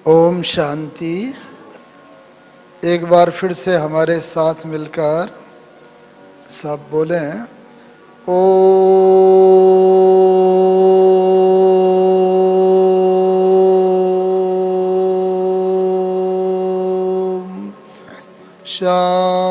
ओम शांति। एक बार फिर से हमारे साथ मिलकर सब बोलें ओम शांति।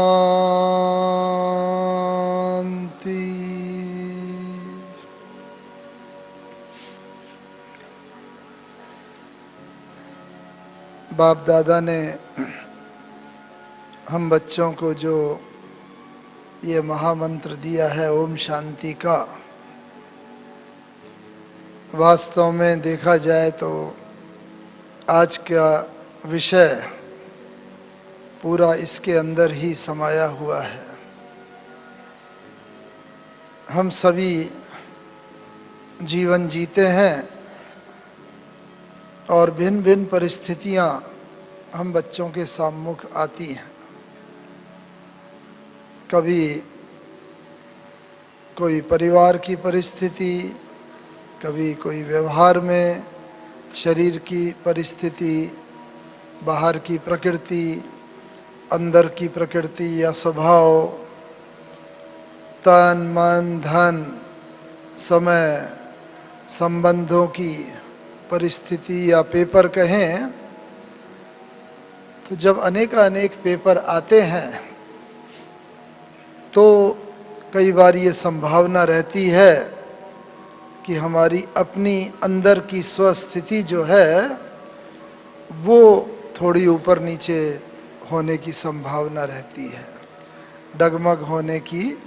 बाप दादा ने हम बच्चों को जो ये महामंत्र दिया है ओम शांति का, वास्तव में देखा जाए तो आज का विषय पूरा इसके अंदर ही समाया हुआ है। हम सभी जीवन जीते हैं और भिन्न भिन्न परिस्थितियां हम बच्चों के सम्मुख आती हैं। कभी कोई परिवार की परिस्थिति, कभी कोई व्यवहार में शरीर की परिस्थिति, बाहर की प्रकृति, अंदर की प्रकृति या स्वभाव, तन मन धन, समय, संबंधों की परिस्थिति या पेपर कहें, तो जब अनेक पेपर आते हैं तो कई बार ये संभावना रहती है कि हमारी अपनी अंदर की स्वस्थिति जो है वो थोड़ी ऊपर नीचे होने की संभावना रहती है, डगमग होने की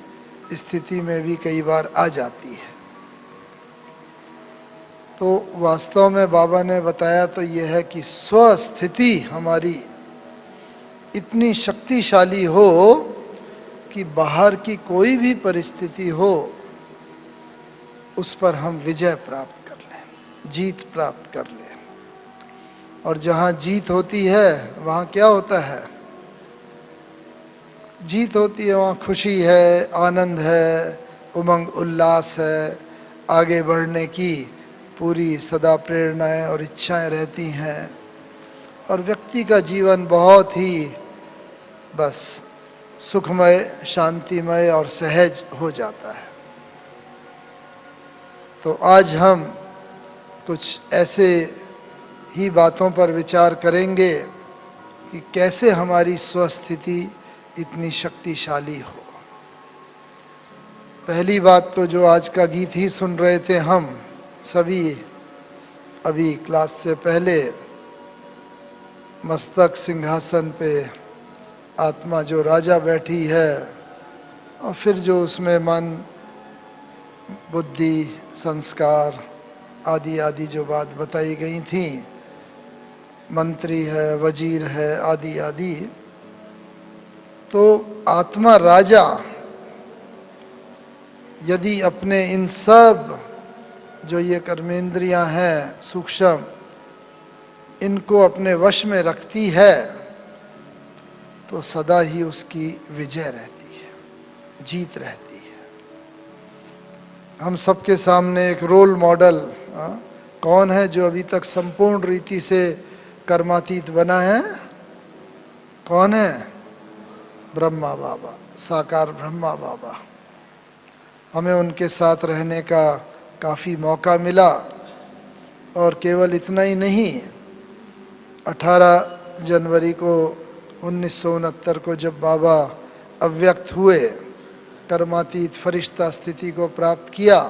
स्थिति में भी कई बार आ जाती है। तो वास्तव में बाबा ने बताया तो ये है कि स्वस्थिति हमारी इतनी शक्तिशाली हो कि बाहर की कोई भी परिस्थिति हो उस पर हम विजय प्राप्त कर लें, जीत प्राप्त कर लें। और जहाँ जीत होती है वहाँ क्या होता है? जीत होती है वहाँ खुशी है, आनंद है, उमंग उल्लास है, आगे बढ़ने की पूरी सदा प्रेरणाएं और इच्छाएं रहती हैं और व्यक्ति का जीवन बहुत ही बस सुखमय, शांतिमय और सहज हो जाता है। तो आज हम कुछ ऐसे ही बातों पर विचार करेंगे कि कैसे हमारी स्वस्थिति इतनी शक्तिशाली हो। पहली बात तो जो आज का गीत ही सुन रहे थे हम सभी अभी क्लास से पहले, मस्तक सिंहासन पे आत्मा जो राजा बैठी है और फिर जो उसमें मन बुद्धि संस्कार आदि आदि जो बात बताई गई थी, मंत्री है, वजीर है, आदि आदि। तो आत्मा राजा यदि अपने इन सब जो ये कर्मेंद्रियां हैं सूक्ष्म, इनको अपने वश में रखती है तो सदा ही उसकी विजय रहती है, जीत रहती है। हम सबके सामने एक रोल मॉडल कौन है जो अभी तक संपूर्ण रीति से कर्मातीत बना है? कौन है? ब्रह्मा बाबा, साकार ब्रह्मा बाबा। हमें उनके साथ रहने का काफ़ी मौका मिला और केवल इतना ही नहीं, 18 जनवरी को 1969 को जब बाबा अव्यक्त हुए, कर्मातीत फरिश्ता स्थिति को प्राप्त किया,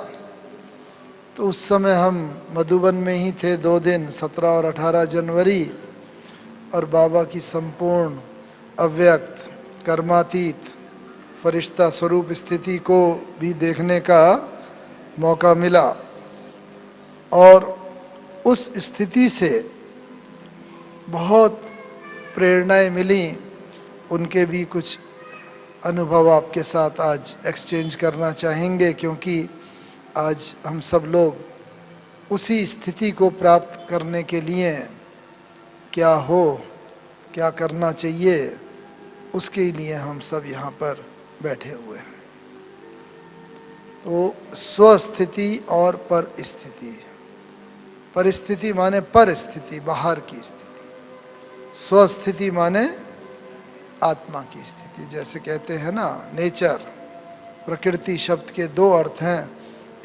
तो उस समय हम मधुबन में ही थे 2 दिन, 17 और 18 जनवरी, और बाबा की संपूर्ण अव्यक्त कर्मातीत फरिश्ता स्वरूप स्थिति को भी देखने का मौका मिला। और उस स्थिति से बहुत प्रेरणाएं मिली। उनके भी कुछ अनुभव आपके साथ आज एक्सचेंज करना चाहेंगे, क्योंकि आज हम सब लोग उसी स्थिति को प्राप्त करने के लिए क्या हो, क्या करना चाहिए, उसके लिए हम सब यहाँ पर बैठे हुए हैं। तो स्वस्थिति और परिस्थिति, परिस्थिति माने परिस्थिति, बाहर की स्थिति। स्वस्थिति माने आत्मा की स्थिति। जैसे कहते हैं ना नेचर, प्रकृति शब्द के दो अर्थ हैं,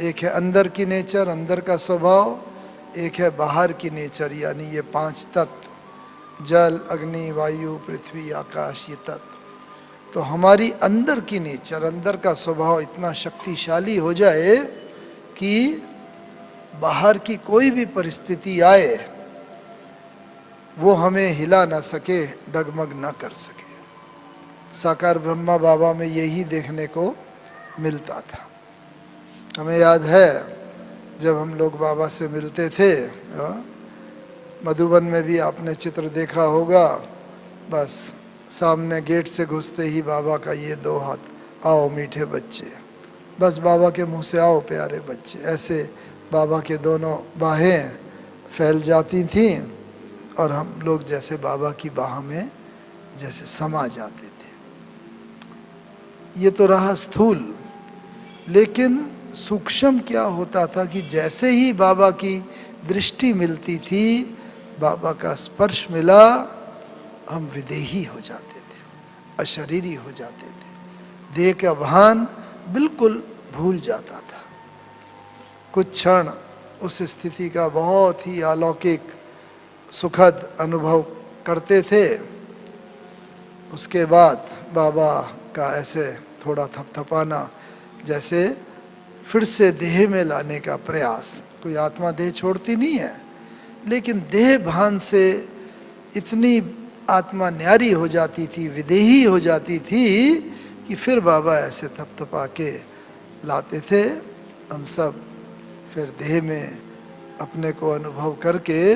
एक है अंदर की नेचर, अंदर का स्वभाव, एक है बाहर की नेचर, यानी ये पांच तत्व, जल, अग्नि, वायु, पृथ्वी, आकाश, ये तत्व। तो हमारी अंदर की नेचर, अंदर का स्वभाव इतना शक्तिशाली हो जाए कि बाहर की कोई भी परिस्थिति आए वो हमें हिला ना सके, डगमग ना कर सके। साकार ब्रह्मा बाबा में यही देखने को मिलता था। हमें याद है जब हम लोग बाबा से मिलते थे, मधुबन में भी आपने चित्र देखा होगा, बस सामने गेट से घुसते ही बाबा का ये दो हाथ, आओ मीठे बच्चे, बस बाबा के मुंह से आओ प्यारे बच्चे, ऐसे बाबा के दोनों बाहें फैल जाती थीं और हम लोग जैसे बाबा की बाह में जैसे समा जाते थे। ये तो रहा स्थूल, लेकिन सूक्ष्म क्या होता था कि जैसे ही बाबा की दृष्टि मिलती थी, बाबा का स्पर्श मिला, हम विदेही हो जाते थे, अशरीरी हो जाते थे, देह का भान बिल्कुल भूल जाता था। कुछ क्षण उस स्थिति का बहुत ही अलौकिक सुखद अनुभव करते थे। उसके बाद बाबा का ऐसे थोड़ा थपथपाना, जैसे फिर से देह में लाने का प्रयास। कोई आत्मा देह छोड़ती नहीं है, लेकिन देह भान से इतनी आत्मा न्यारी हो जाती थी, विदेही हो जाती थी कि फिर बाबा ऐसे थपथपा के लाते थे। हम सब फिर देह में अपने को अनुभव करके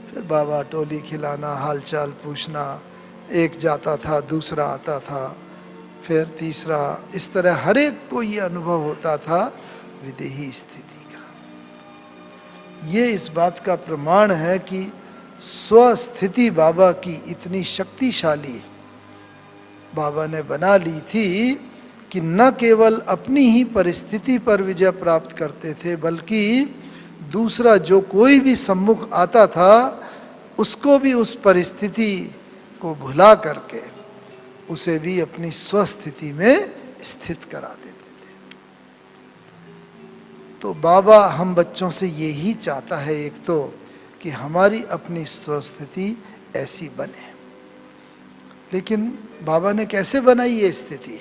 फिर बाबा टोली खिलाना, हालचाल पूछना, एक जाता था दूसरा आता था, फिर तीसरा, इस तरह हर एक को ये अनुभव होता था विदेही स्थिति का। ये इस बात का प्रमाण है कि स्वस्थिति बाबा की इतनी शक्तिशाली बाबा ने बना ली थी कि न केवल अपनी ही परिस्थिति पर विजय प्राप्त करते थे, बल्कि दूसरा जो कोई भी सम्मुख आता था उसको भी उस परिस्थिति को भुला करके उसे भी अपनी स्वस्थिति में स्थित करा देते थे। तो बाबा हम बच्चों से यही चाहता है, एक तो कि हमारी अपनी स्वस्थिति ऐसी बने। लेकिन बाबा ने कैसे बनाई ये स्थिति?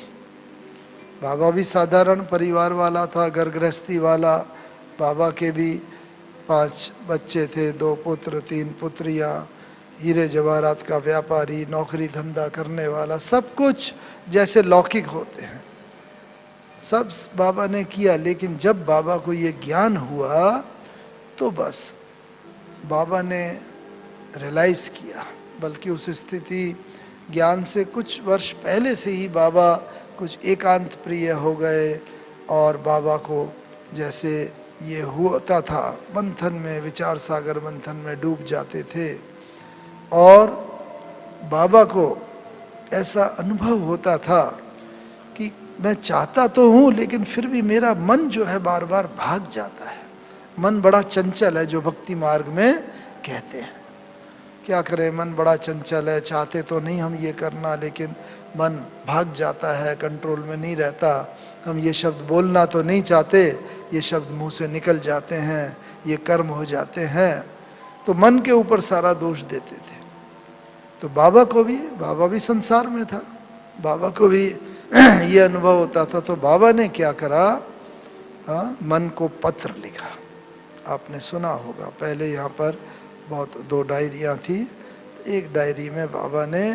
बाबा भी साधारण परिवार वाला था, घर गृहस्थी वाला। बाबा के भी 5 बच्चे थे, 2 पुत्र 3 पुत्रियां, हीरे जवाहरात का व्यापारी, नौकरी धंधा करने वाला, सब कुछ जैसे लौकिक होते हैं, सब बाबा ने किया। लेकिन जब बाबा को ये ज्ञान हुआ तो बस बाबा ने रियलाइज़ किया, बल्कि उस स्थिति ज्ञान से कुछ वर्ष पहले से ही बाबा कुछ एकांत प्रिय हो गए और बाबा को जैसे ये होता था मंथन में, विचार सागर मंथन में डूब जाते थे। और बाबा को ऐसा अनुभव होता था कि मैं चाहता तो हूँ, लेकिन फिर भी मेरा मन जो है बार बार भाग जाता है। मन बड़ा चंचल है, जो भक्ति मार्ग में कहते हैं। क्या करें, मन बड़ा चंचल है, चाहते तो नहीं हम ये करना, लेकिन मन भाग जाता है, कंट्रोल में नहीं रहता। हम ये शब्द बोलना तो नहीं चाहते, ये शब्द मुंह से निकल जाते हैं, ये कर्म हो जाते हैं। तो मन के ऊपर सारा दोष देते थे। तो बाबा भी संसार में था, बाबा को भी ये अनुभव होता था। तो बाबा ने क्या करा, मन को पत्र लिखा। आपने सुना होगा, पहले यहाँ पर बहुत 2 डायरियाँ थी, तो एक डायरी में बाबा ने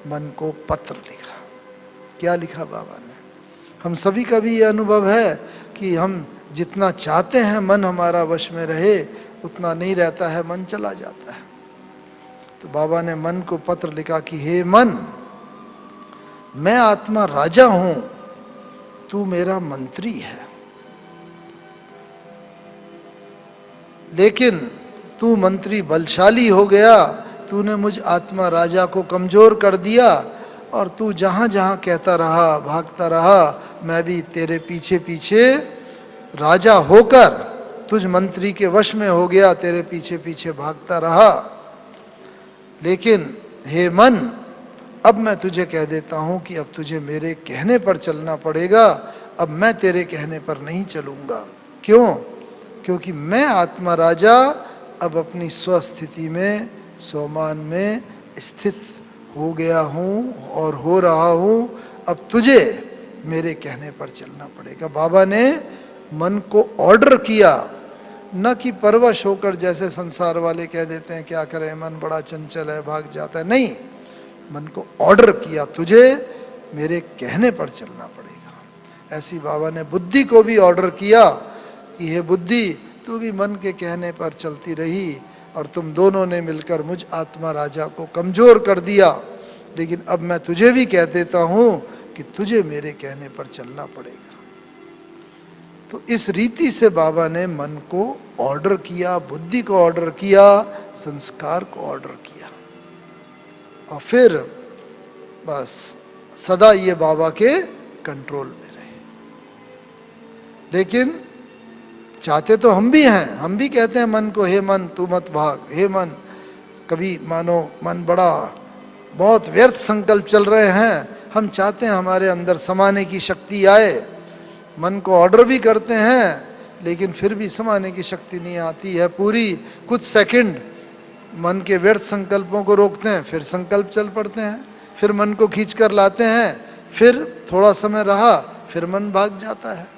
मन को पत्र लिखा। क्या लिखा बाबा ने? हम सभी का भी ये अनुभव है कि हम जितना चाहते हैं मन हमारा वश में रहे, उतना नहीं रहता है, मन चला जाता है। तो बाबा ने मन को पत्र लिखा कि हे मन, मैं आत्मा राजा हूं, तू मेरा मंत्री है, लेकिन तू मंत्री बलशाली हो गया, तूने मुझ आत्मा राजा को कमजोर कर दिया, और तू जहाँ जहाँ कहता रहा, भागता रहा, मैं भी तेरे पीछे पीछे राजा होकर तुझ मंत्री के वश में हो गया, तेरे पीछे पीछे भागता रहा। लेकिन हे मन, अब मैं तुझे कह देता हूं कि अब तुझे मेरे कहने पर चलना पड़ेगा, अब मैं तेरे कहने पर नहीं चलूंगा। क्यों? क्योंकि मैं आत्मा राजा अब अपनी स्वस्थिति में, स्वमान में स्थित हो गया हूँ और हो रहा हूँ। अब तुझे मेरे कहने पर चलना पड़ेगा। बाबा ने मन को ऑर्डर किया, न कि परवश होकर जैसे संसार वाले कह देते हैं क्या करें, मन बड़ा चंचल है, भाग जाता है। नहीं, मन को ऑर्डर किया, तुझे मेरे कहने पर चलना पड़ेगा। ऐसी बाबा ने बुद्धि को भी ऑर्डर किया कि हे बुद्धि, तू भी मन के कहने पर चलती रही और तुम दोनों ने मिलकर मुझ आत्मा राजा को कमजोर कर दिया, लेकिन अब मैं तुझे भी कह देता हूं कि तुझे मेरे कहने पर चलना पड़ेगा। तो इस रीति से बाबा ने मन को ऑर्डर किया, बुद्धि को ऑर्डर किया, संस्कार को ऑर्डर किया, और फिर बस सदा ये बाबा के कंट्रोल में रहे। लेकिन चाहते तो हम भी हैं, हम भी कहते हैं मन को, हे मन तू मत भाग, हे मन। कभी मानो मन बड़ा बहुत व्यर्थ संकल्प चल रहे हैं, हम चाहते हैं हमारे अंदर समाने की शक्ति आए, मन को ऑर्डर भी करते हैं, लेकिन फिर भी समाने की शक्ति नहीं आती है पूरी। कुछ सेकंड मन के व्यर्थ संकल्पों को रोकते हैं, फिर संकल्प चल पड़ते हैं, फिर मन को खींच कर लाते हैं, फिर थोड़ा समय रहा, फिर मन भाग जाता है।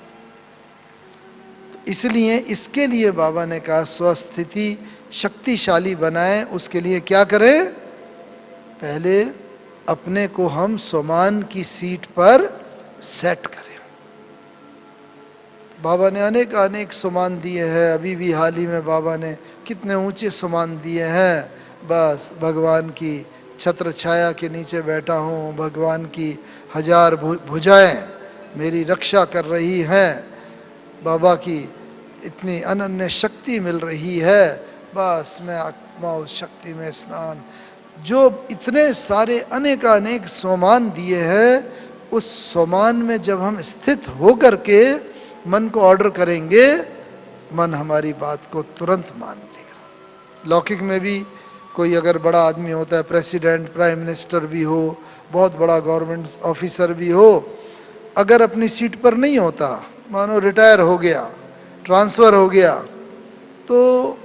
इसलिए इसके लिए बाबा ने कहा स्वस्थिति शक्तिशाली बनाएं, उसके लिए क्या करें? पहले अपने को हम स्वमान की सीट पर सेट करें। बाबा ने अनेक स्वमान दिए हैं, अभी भी हाल ही में बाबा ने कितने ऊंचे स्वमान दिए हैं। बस भगवान की छत्र छाया के नीचे बैठा हूँ, भगवान की 1000 भुजाएं मेरी रक्षा कर रही हैं, बाबा की इतनी अनन्य शक्ति मिल रही है, बस मैं आत्मा उस शक्ति में स्नान। जो इतने सारे अनेक स्वमान दिए हैं, उस स्वमान में जब हम स्थित होकर के मन को ऑर्डर करेंगे, मन हमारी बात को तुरंत मान लेगा। लौकिक में भी कोई अगर बड़ा आदमी होता है, प्रेसिडेंट, प्राइम मिनिस्टर भी हो, बहुत बड़ा गवर्नमेंट ऑफिसर भी हो, अगर अपनी सीट पर नहीं होता, मानो रिटायर हो गया, ट्रांसफ़र हो गया, तो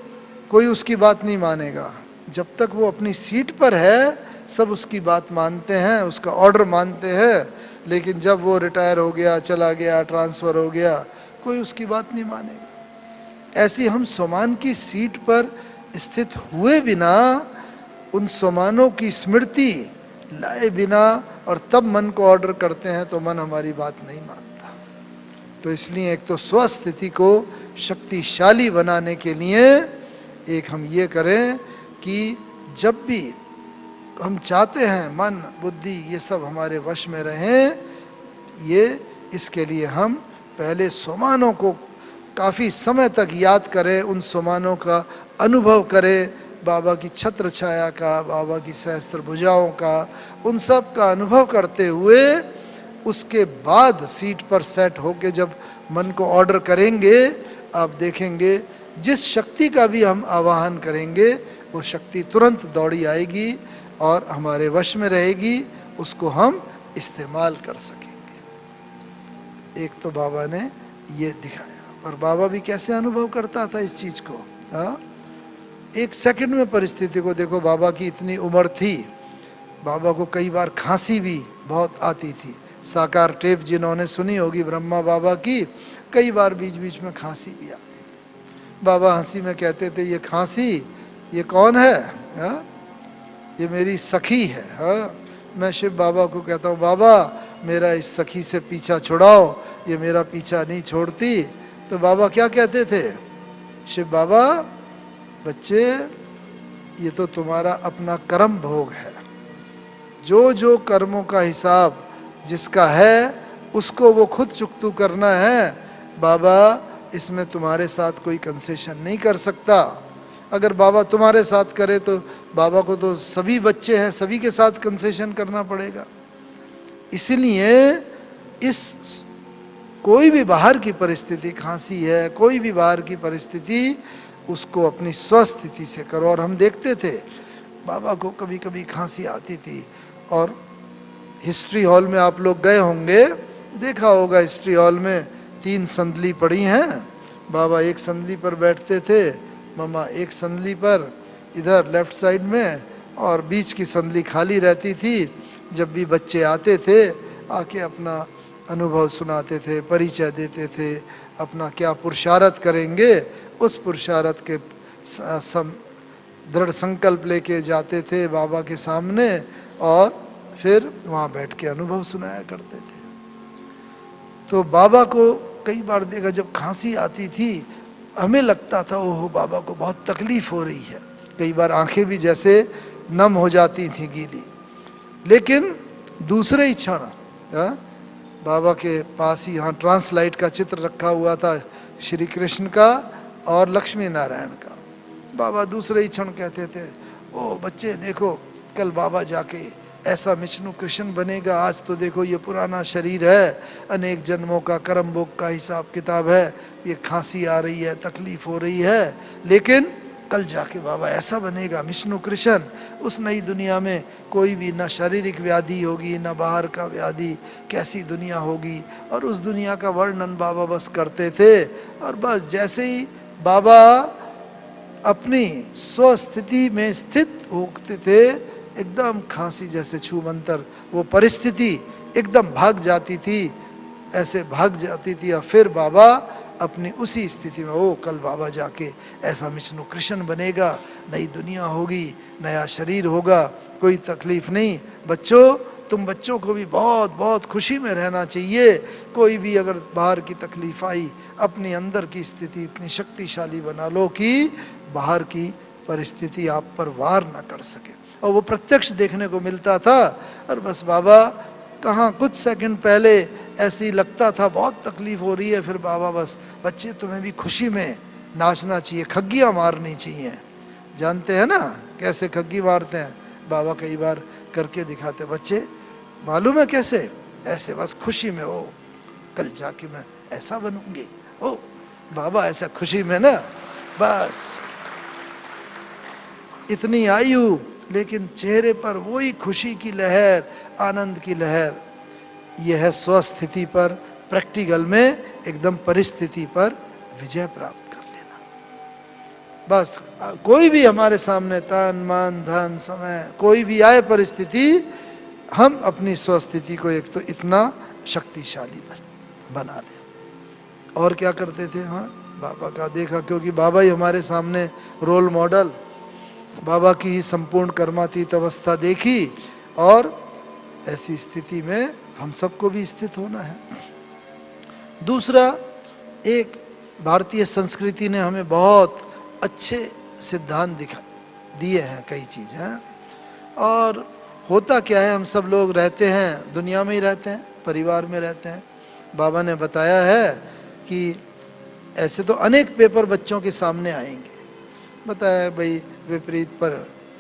कोई उसकी बात नहीं मानेगा। जब तक वो अपनी सीट पर है, सब उसकी बात मानते हैं, उसका ऑर्डर मानते हैं, लेकिन जब वो रिटायर हो गया, चला गया, ट्रांसफ़र हो गया, कोई उसकी बात नहीं मानेगा। ऐसी हम स्वमान की सीट पर स्थित हुए बिना, उन स्वमानों की स्मृति लाए बिना, और तब मन को ऑर्डर करते हैं, तो मन हमारी बात नहीं मानता। तो इसलिए एक तो स्वस्थिति को शक्तिशाली बनाने के लिए एक हम ये करें कि जब भी हम चाहते हैं मन बुद्धि ये सब हमारे वश में रहें, ये इसके लिए हम पहले स्वमानों को काफ़ी समय तक याद करें, उन स्वमानों का अनुभव करें, बाबा की छत्र छाया का, बाबा की सहस्त्र भुजाओं का, उन सब का अनुभव करते हुए उसके बाद सीट पर सेट होके जब मन को ऑर्डर करेंगे, आप देखेंगे जिस शक्ति का भी हम आवाहन करेंगे, वो शक्ति तुरंत दौड़ी आएगी और हमारे वश में रहेगी, उसको हम इस्तेमाल कर सकेंगे। एक तो बाबा ने ये दिखाया, और बाबा भी कैसे अनुभव करता था इस चीज़ को। हाँ, एक सेकंड में परिस्थिति को देखो। बाबा की इतनी उम्र थी, बाबा को कई बार खांसी भी बहुत आती थी। साकार टेप जिन्होंने सुनी होगी ब्रह्मा बाबा की, कई बार बीच बीच में खांसी भी आती थी। बाबा हंसी में कहते थे, ये खांसी ये कौन है? हाँ, ये मेरी सखी है। हाँ, मैं शिव बाबा को कहता हूँ, बाबा मेरा इस सखी से पीछा छुड़ाओ, ये मेरा पीछा नहीं छोड़ती। तो बाबा क्या कहते थे? शिव बाबा, बच्चे ये तो तुम्हारा अपना कर्म भोग है, जो जो कर्मों का हिसाब जिसका है उसको वो खुद चुकतू करना है। बाबा इसमें तुम्हारे साथ कोई कंसेशन नहीं कर सकता। अगर बाबा तुम्हारे साथ करे तो बाबा को तो सभी बच्चे हैं, सभी के साथ कंसेशन करना पड़ेगा। इसलिए इस कोई भी बाहर की परिस्थिति, खांसी है, कोई भी बाहर की परिस्थिति, उसको अपनी स्वस्थिति से करो। और हम देखते थे बाबा को कभी कभी खांसी आती थी। और हिस्ट्री हॉल में आप लोग गए होंगे, देखा होगा हिस्ट्री हॉल में 3 संदली पड़ी हैं। बाबा एक संदली पर बैठते थे, मम्मा एक संदली पर इधर लेफ्ट साइड में, और बीच की संदली खाली रहती थी। जब भी बच्चे आते थे आके अपना अनुभव सुनाते थे, परिचय देते थे, अपना क्या पुरुषार्थ करेंगे उस पुरुषार्थ के दृढ़ संकल्प लेके जाते थे बाबा के सामने, और फिर वहाँ बैठ के अनुभव सुनाया करते थे। तो बाबा को कई बार देखा जब खांसी आती थी, हमें लगता था ओहो बाबा को बहुत तकलीफ हो रही है, कई बार आंखें भी जैसे नम हो जाती थी गीली। लेकिन दूसरे ही क्षण बाबा के पास ही, यहाँ ट्रांसलाइट का चित्र रखा हुआ था श्री कृष्ण का और लक्ष्मी नारायण का। बाबा दूसरे ही क्षण कहते थे, ओ बच्चे देखो कल बाबा जाके ऐसा विष्णु कृष्ण बनेगा, आज तो देखो ये पुराना शरीर है, अनेक जन्मों का कर्म भोग का हिसाब किताब है, ये खांसी आ रही है, तकलीफ हो रही है, लेकिन कल जाके बाबा ऐसा बनेगा विष्णु कृष्ण। उस नई दुनिया में कोई भी ना शारीरिक व्याधि होगी ना बाहर का व्याधि, कैसी दुनिया होगी। और उस दुनिया का वर्णन बाबा बस करते थे। और बस जैसे ही बाबा अपनी स्वस्थिति में स्थित होते थे, एकदम खांसी जैसे छूमंतर वो परिस्थिति एकदम भाग जाती थी, ऐसे भाग जाती थी। और फिर बाबा अपनी उसी स्थिति में, ओ कल बाबा जाके ऐसा विष्णु कृष्ण बनेगा, नई दुनिया होगी, नया शरीर होगा, कोई तकलीफ नहीं। बच्चों तुम बच्चों को भी बहुत बहुत खुशी में रहना चाहिए। कोई भी अगर बाहर की तकलीफ आई, अपने अंदर की स्थिति इतनी शक्तिशाली बना लो कि बाहर की परिस्थिति आप पर वार ना कर सके। और वो प्रत्यक्ष देखने को मिलता था। और बस बाबा कहाँ कुछ सेकंड पहले ऐसे ही लगता था बहुत तकलीफ हो रही है, फिर बाबा बस बच्चे तुम्हें भी खुशी में नाचना चाहिए, खग्गियाँ मारनी चाहिए। जानते हैं ना कैसे खग्गी मारते हैं, बाबा कई बार करके दिखाते, बच्चे मालूम है कैसे, ऐसे बस खुशी में, ओ कल जाके मैं ऐसा बनूंगी, ओ बाबा ऐसा खुशी में ना, बस इतनी आयु लेकिन चेहरे पर वही खुशी की लहर, आनंद की लहर। यह है स्वस्थिति पर, प्रैक्टिकल में एकदम परिस्थिति पर विजय प्राप्त कर लेना। बस कोई भी हमारे सामने तन मन धन समय कोई भी आए परिस्थिति, हम अपनी स्वस्थिति को एक तो इतना शक्तिशाली बना लें। और क्या करते थे, हाँ बाबा का देखा, क्योंकि बाबा ही हमारे सामने रोल मॉडल, बाबा की ही संपूर्ण कर्मातीत अवस्था देखी, और ऐसी स्थिति में हम सबको भी स्थित होना है। दूसरा, एक भारतीय संस्कृति ने हमें बहुत अच्छे सिद्धांत दिए हैं, कई चीज़ हैं। और होता क्या है, हम सब लोग रहते हैं दुनिया में ही रहते हैं, परिवार में रहते हैं। बाबा ने बताया है कि ऐसे तो अनेक पेपर बच्चों के सामने आएंगे, बताया भाई विपरीत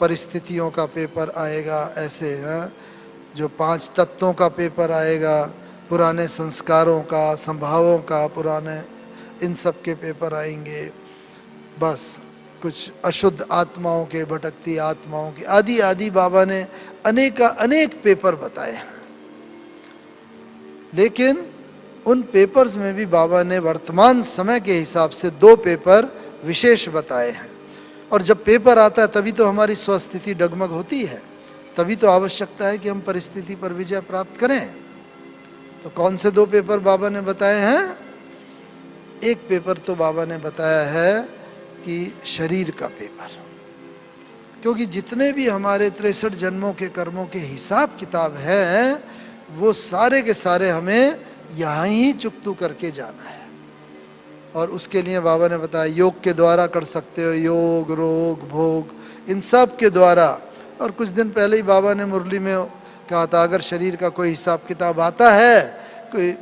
परिस्थितियों का पेपर आएगा, ऐसे हैं जो 5 तत्वों का पेपर आएगा, पुराने संस्कारों का, संभावों का, पुराने इन सब के पेपर आएंगे, बस कुछ अशुद्ध आत्माओं के, भटकती आत्माओं के, आदि आदि बाबा ने अनेक पेपर बताए हैं। लेकिन उन पेपर्स में भी बाबा ने वर्तमान समय के हिसाब से 2 पेपर विशेष बताए हैं। और जब पेपर आता है तभी तो हमारी स्वस्थिति डगमग होती है, तभी तो आवश्यकता है कि हम परिस्थिति पर विजय प्राप्त करें। तो कौन से 2 पेपर बाबा ने बताए हैं? एक पेपर तो बाबा ने बताया है कि शरीर का पेपर, क्योंकि जितने भी हमारे 63 जन्मों के कर्मों के हिसाब किताब हैं, वो सारे के सारे हमें यहाँ ही चुकतू करके जाना है। और उसके लिए बाबा ने बताया योग के द्वारा कर सकते हो, योग रोग भोग इन सब के द्वारा। और कुछ दिन पहले ही बाबा ने मुरली में कहा था, अगर शरीर का कोई हिसाब किताब आता है, कोई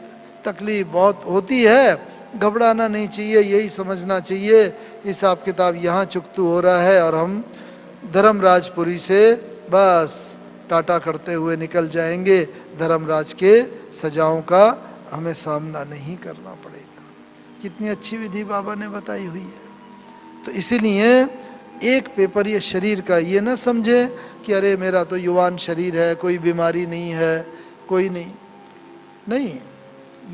तकलीफ बहुत होती है, घबराना नहीं चाहिए, यही समझना चाहिए हिसाब किताब यहाँ चुकतू हो रहा है और हम धर्मराजपुरी से बस टाटा करते हुए निकल जाएंगे, धर्मराज के सजाओं का हमें सामना नहीं करना पड़ेगा। कितनी अच्छी विधि बाबा ने बताई हुई है। तो इसीलिए एक पेपर ये शरीर का, ये ना समझे कि अरे मेरा तो युवान शरीर है, कोई बीमारी नहीं है, कोई नहीं, नहीं,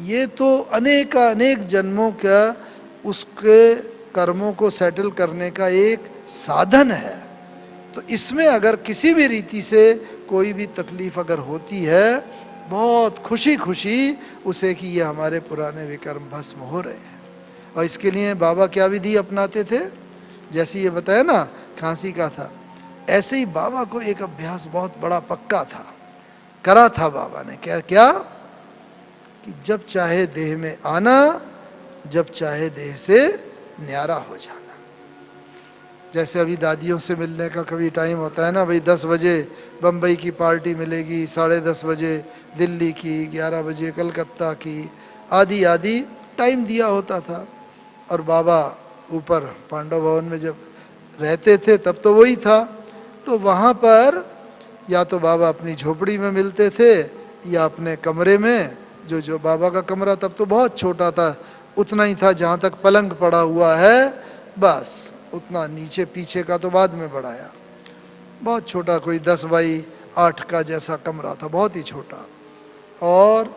ये तो अनेक जन्मों का उसके कर्मों को सेटल करने का एक साधन है। तो इसमें अगर किसी भी रीति से कोई भी तकलीफ अगर होती है, बहुत खुशी खुशी उसे कि ये हमारे पुराने विकर्म भस्म हो रहे हैं। और इसके लिए बाबा क्या विधि अपनाते थे, जैसे ये बताया ना खांसी का था, ऐसे ही बाबा को एक अभ्यास बहुत बड़ा पक्का था, करा था बाबा ने। क्या क्या कि जब चाहे देह में आना, जब चाहे देह से न्यारा हो जाना। जैसे अभी दादियों से मिलने का कभी टाइम होता है ना, भाई 10 बजे बम्बई की पार्टी मिलेगी, 10:30 बजे दिल्ली की, 11 बजे कलकत्ता की, आदि आदि टाइम दिया होता था। और बाबा ऊपर पांडव भवन में जब रहते थे तब तो वही था। तो वहाँ पर या तो बाबा अपनी झोपड़ी में मिलते थे या अपने कमरे में, जो बाबा का कमरा तब तो बहुत छोटा था, उतना ही था जहाँ तक पलंग पड़ा हुआ है, बस उतना, नीचे पीछे का तो बाद में बढ़ाया, बहुत छोटा, कोई 10 बाई 8 का जैसा कमरा था, बहुत ही छोटा। और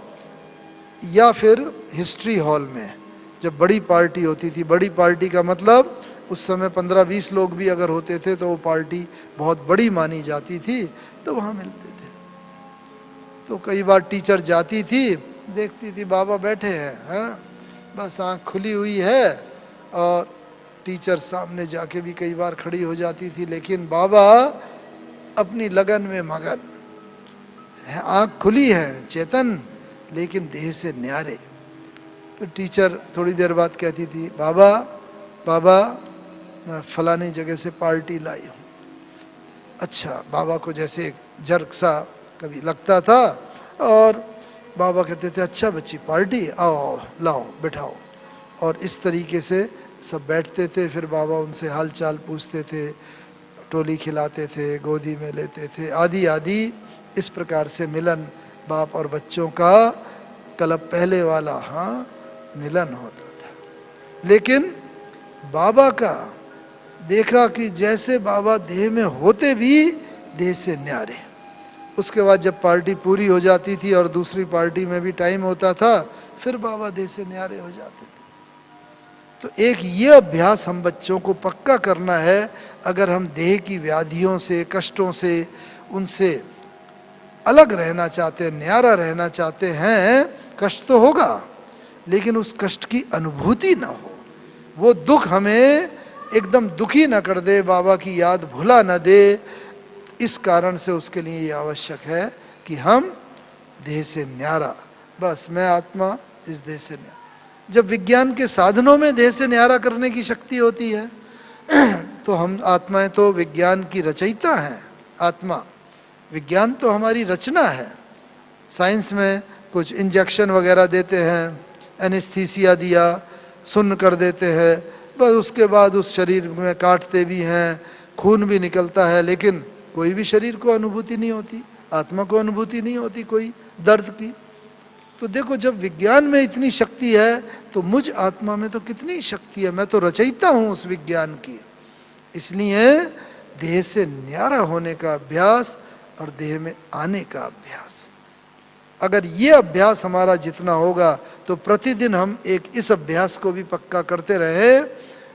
या फिर हिस्ट्री हॉल में जब बड़ी पार्टी होती थी, बड़ी पार्टी का मतलब उस समय 15-20 लोग भी अगर होते थे तो वो पार्टी बहुत बड़ी मानी जाती थी, तो वहाँ मिलते थे। तो कई बार टीचर जाती थी, देखती थी बाबा बैठे हैं, हाँ, बस आँख खुली हुई है, और टीचर सामने जाके भी कई बार खड़ी हो जाती थी, लेकिन बाबा अपनी लगन में मगन है, आँख खुली है, चेतन, लेकिन देह से न्यारे। तो टीचर थोड़ी देर बाद कहती थी, बाबा बाबा मैं फलानी जगह से पार्टी लाई हूँ। अच्छा, बाबा को जैसे एक जर्क सा कभी लगता था, और बाबा कहते थे अच्छा बच्ची पार्टी, आओ लाओ बैठाओ, और इस तरीके से सब बैठते थे। फिर बाबा उनसे हाल चाल पूछते थे, टोली खिलाते थे, गोदी में लेते थे, आदि आदि। इस प्रकार से मिलन बाप और बच्चों का कलब पहले वाला, हाँ, मिलन होता था। लेकिन बाबा का देखा कि जैसे बाबा देह में होते भी देह से न्यारे। उसके बाद जब पार्टी पूरी हो जाती थी और दूसरी पार्टी में भी टाइम होता था, फिर बाबा देह से न्यारे हो जाते थे। तो एक ये अभ्यास हम बच्चों को पक्का करना है। अगर हम देह की व्याधियों से, कष्टों से, उनसे अलग रहना चाहते हैं, न्यारा रहना चाहते हैं, कष्ट तो होगा लेकिन उस कष्ट की अनुभूति ना हो, वो दुख हमें एकदम दुखी न कर दे, बाबा की याद भुला न दे। इस कारण से उसके लिए ये आवश्यक है कि हम देह से न्यारा, बस मैं आत्मा इस देह से न्यारा। जब विज्ञान के साधनों में देह से न्यारा करने की शक्ति होती है तो हम आत्माएं तो विज्ञान की रचयिता हैं। आत्मा, विज्ञान तो हमारी रचना है। साइंस में कुछ इंजेक्शन वगैरह देते हैं, एनेस्थीसिया दिया, सुन्न कर देते हैं, बस उसके बाद उस शरीर में काटते भी हैं, खून भी निकलता है, लेकिन कोई भी शरीर को अनुभूति नहीं होती, आत्मा को अनुभूति नहीं होती कोई दर्द की। तो देखो, जब विज्ञान में इतनी शक्ति है तो मुझ आत्मा में तो कितनी शक्ति है, मैं तो रचयिता हूँ उस विज्ञान की। इसलिए देह से न्यारा होने का अभ्यास और देह में आने का अभ्यास, अगर ये अभ्यास हमारा जितना होगा तो प्रतिदिन हम एक इस अभ्यास को भी पक्का करते रहे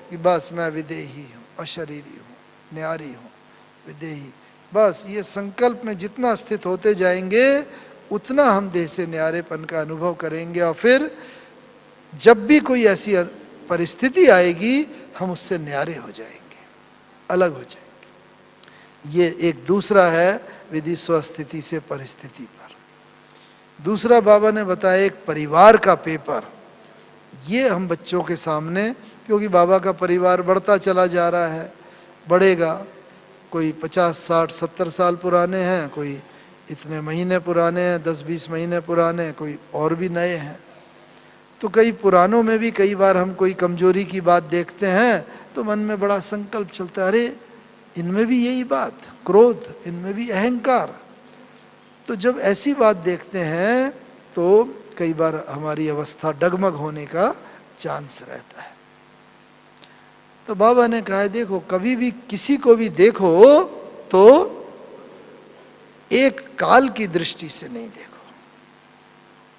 कि बस मैं विदेही हूँ, अशरीरी हूँ, न्यारी हूँ, विदेही। बस ये संकल्प में जितना स्थित होते जाएंगे उतना हम देह से न्यारेपन का अनुभव करेंगे, और फिर जब भी कोई ऐसी परिस्थिति आएगी हम उससे न्यारे हो जाएंगे, अलग हो जाएंगे। ये एक दूसरा है विधि स्वस्थिति से परिस्थिति पर। दूसरा बाबा ने बताया एक परिवार का पेपर, ये हम बच्चों के सामने, क्योंकि बाबा का परिवार बढ़ता चला जा रहा है, बढ़ेगा, कोई 50, 60, 70 साल पुराने हैं, कोई इतने महीने पुराने हैं, 10-20 महीने पुराने, कोई और भी नए हैं। तो कई पुरानों में भी कई बार हम कोई कमजोरी की बात देखते हैं तो मन में बड़ा संकल्प चलता है, अरे इनमें भी यही बात, क्रोध, इनमें भी अहंकार। तो जब ऐसी बात देखते हैं तो कई बार हमारी अवस्था डगमग होने का चांस रहता है। तो बाबा ने कहा है देखो, कभी भी किसी को भी देखो तो एक काल की दृष्टि से नहीं देखो,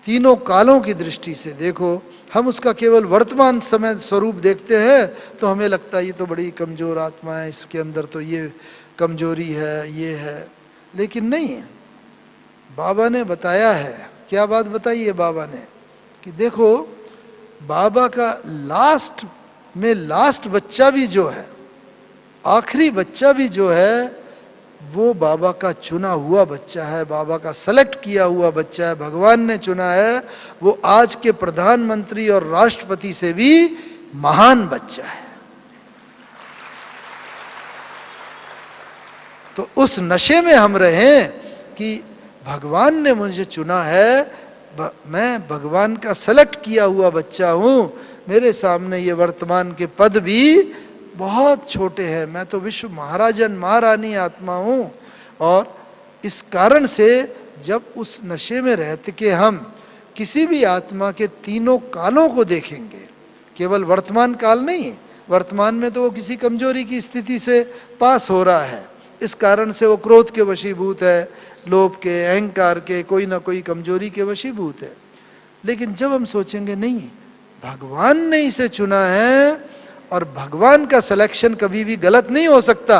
तीनों कालों की दृष्टि से देखो। हम उसका केवल वर्तमान समय स्वरूप देखते हैं तो हमें लगता है ये तो बड़ी कमज़ोर आत्मा है, इसके अंदर तो ये कमजोरी है, ये है। लेकिन नहीं, बाबा ने बताया है, क्या बात बताई है बाबा ने, कि देखो बाबा का लास्ट बच्चा भी जो है, आखिरी बच्चा भी जो है, वो बाबा का चुना हुआ बच्चा है, बाबा का सेलेक्ट किया हुआ बच्चा है, भगवान ने चुना है। वो आज के प्रधानमंत्री और राष्ट्रपति से भी महान बच्चा है। तो उस नशे में हम रहें कि भगवान ने मुझे चुना है, मैं भगवान का सेलेक्ट किया हुआ बच्चा हूँ, मेरे सामने ये वर्तमान के पद भी बहुत छोटे हैं, मैं तो विश्व महाराजन महारानी आत्मा हूँ। और इस कारण से जब उस नशे में रहते के हम किसी भी आत्मा के तीनों कालों को देखेंगे, केवल वर्तमान काल नहीं, वर्तमान में तो वो किसी कमजोरी की स्थिति से पास हो रहा है, इस कारण से वो क्रोध के वशीभूत है, लोभ के, अहंकार के, कोई ना कोई कमजोरी के वशीभूत है। लेकिन जब हम सोचेंगे नहीं, भगवान ने इसे चुना है और भगवान का सिलेक्शन कभी भी गलत नहीं हो सकता,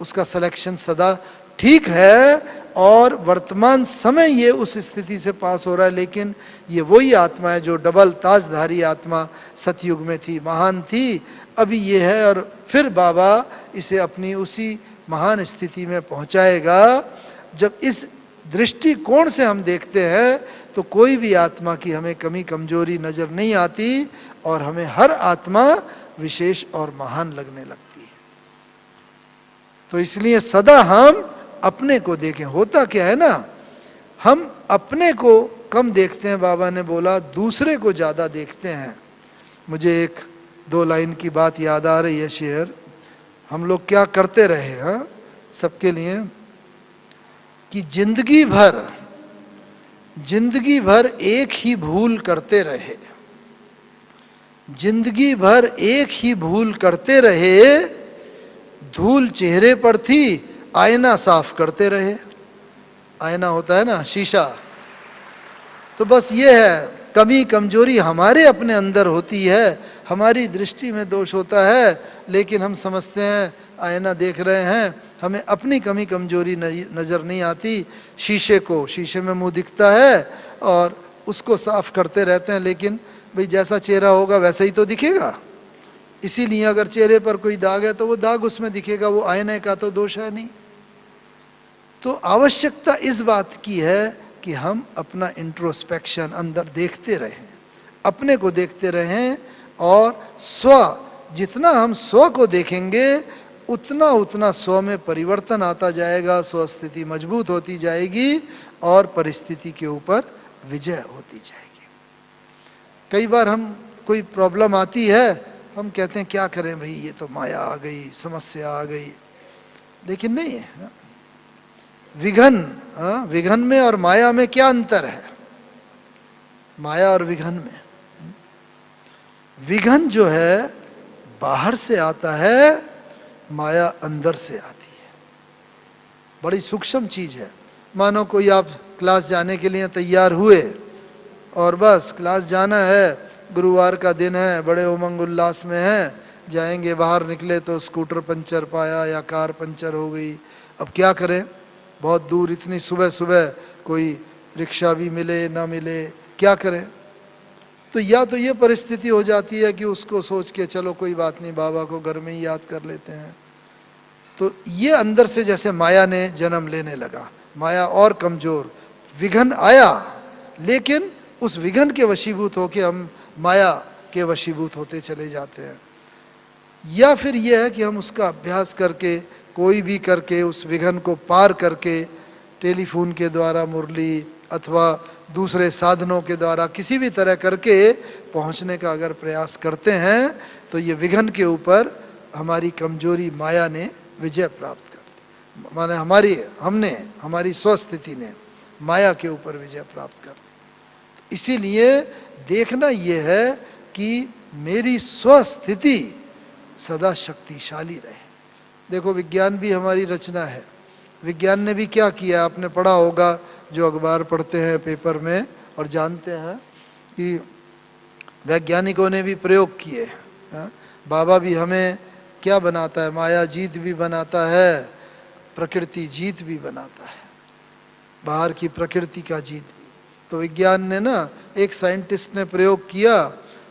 उसका सिलेक्शन सदा ठीक है, और वर्तमान समय ये उस स्थिति से पास हो रहा है। लेकिन ये वही आत्मा है जो डबल ताजधारी आत्मा सतयुग में थी, महान थी, अभी ये है, और फिर बाबा इसे अपनी उसी महान स्थिति में पहुंचाएगा। जब इस दृष्टिकोण से हम देखते हैं तो कोई भी आत्मा की हमें कमी कमजोरी नजर नहीं आती, और हमें हर आत्मा विशेष और महान लगने लगती है। तो इसलिए सदा हम अपने को देखें। होता क्या है ना, हम अपने को कम देखते हैं, बाबा ने बोला दूसरे को ज़्यादा देखते हैं। मुझे एक दो लाइन की बात याद आ रही है, शेयर। हम लोग क्या करते रहे, हाँ, सबके लिए, कि जिंदगी भर एक ही भूल करते रहे, जिंदगी भर एक ही भूल करते रहे, धूल चेहरे पर थी, आईना साफ करते रहे। आईना होता है ना, शीशा, तो बस ये है, कमी कमजोरी हमारे अपने अंदर होती है, हमारी दृष्टि में दोष होता है, लेकिन हम समझते हैं आईना देख रहे हैं, हमें अपनी कमी कमजोरी नज़र नहीं आती। शीशे में मुंह दिखता है और उसको साफ करते रहते हैं, लेकिन भाई जैसा चेहरा होगा वैसा ही तो दिखेगा। इसीलिए अगर चेहरे पर कोई दाग है तो वो दाग उसमें दिखेगा, वो आईने का तो दोष है नहीं। तो आवश्यकता इस बात की है कि हम अपना इंट्रोस्पेक्शन अंदर देखते रहें, अपने को देखते रहें, और जितना हम स्व को देखेंगे उतना स्व में परिवर्तन आता जाएगा, स्व स्थिति मजबूत होती जाएगी और परिस्थिति के ऊपर विजय होती जाएगी। कई बार हम कोई प्रॉब्लम आती है, हम कहते हैं क्या करें भाई, ये तो माया आ गई, समस्या आ गई, लेकिन नहीं है। विघन में और माया में क्या अंतर है? माया और विघन में, विघन जो है बाहर से आता है, माया अंदर से आती है। बड़ी सूक्ष्म चीज है। मानो कोई आप क्लास जाने के लिए तैयार हुए और बस क्लास जाना है, गुरुवार का दिन है, बड़े उमंग उल्लास में हैं, जाएंगे, बाहर निकले तो स्कूटर पंचर पाया या कार पंचर हो गई। अब क्या करें, बहुत दूर, इतनी सुबह सुबह, कोई रिक्शा भी मिले ना मिले, क्या करें? तो या तो ये परिस्थिति हो जाती है कि उसको सोच के चलो कोई बात नहीं, बाबा को घर में ही याद कर लेते हैं। तो ये अंदर से जैसे माया ने जन्म लेने लगा, माया और कमजोर, विघन आया, लेकिन उस विघन के वशीभूत होके हम माया के वशीभूत होते चले जाते हैं। या फिर यह है कि हम उसका अभ्यास करके, कोई भी करके, उस विघन को पार करके, टेलीफोन के द्वारा मुरली अथवा दूसरे साधनों के द्वारा किसी भी तरह करके पहुंचने का अगर प्रयास करते हैं, तो ये विघन के ऊपर हमारी कमजोरी माया ने विजय प्राप्त कर ली। माने हमारी स्वस्थिति ने माया के ऊपर विजय प्राप्त कर ली। इसीलिए देखना ये है कि मेरी स्वस्थिति सदा शक्तिशाली रहे। देखो विज्ञान भी हमारी रचना है। विज्ञान ने भी क्या किया, आपने पढ़ा होगा, जो अखबार पढ़ते हैं पेपर में और जानते हैं कि वैज्ञानिकों ने भी प्रयोग किए। हाँ? बाबा भी हमें क्या बनाता है, माया जीत भी बनाता है, प्रकृति जीत भी बनाता है, बाहर की प्रकृति का जीत भी। तो विज्ञान ने ना, एक साइंटिस्ट ने प्रयोग किया,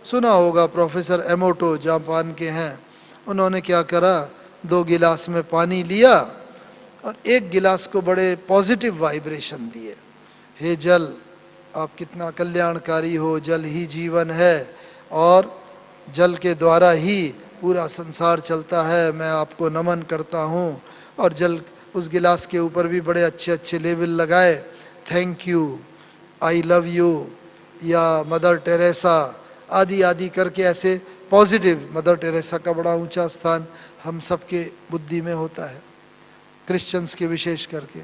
सुना होगा, प्रोफेसर एमोटो जापान के हैं। उन्होंने क्या करा, 2 गिलास में पानी लिया और एक गिलास को बड़े पॉजिटिव वाइब्रेशन दिए। हे जल, आप कितना कल्याणकारी हो, जल ही जीवन है और जल के द्वारा ही पूरा संसार चलता है, मैं आपको नमन करता हूँ। और जल, उस गिलास के ऊपर भी बड़े अच्छे अच्छे लेबल लगाए, thank you, I love you, या मदर टेरेसा आदि आदि करके, ऐसे पॉजिटिव। मदर टेरेसा का बड़ा ऊंचा स्थान हम सबके बुद्धि में होता है, क्रिश्चियंस के विशेष करके।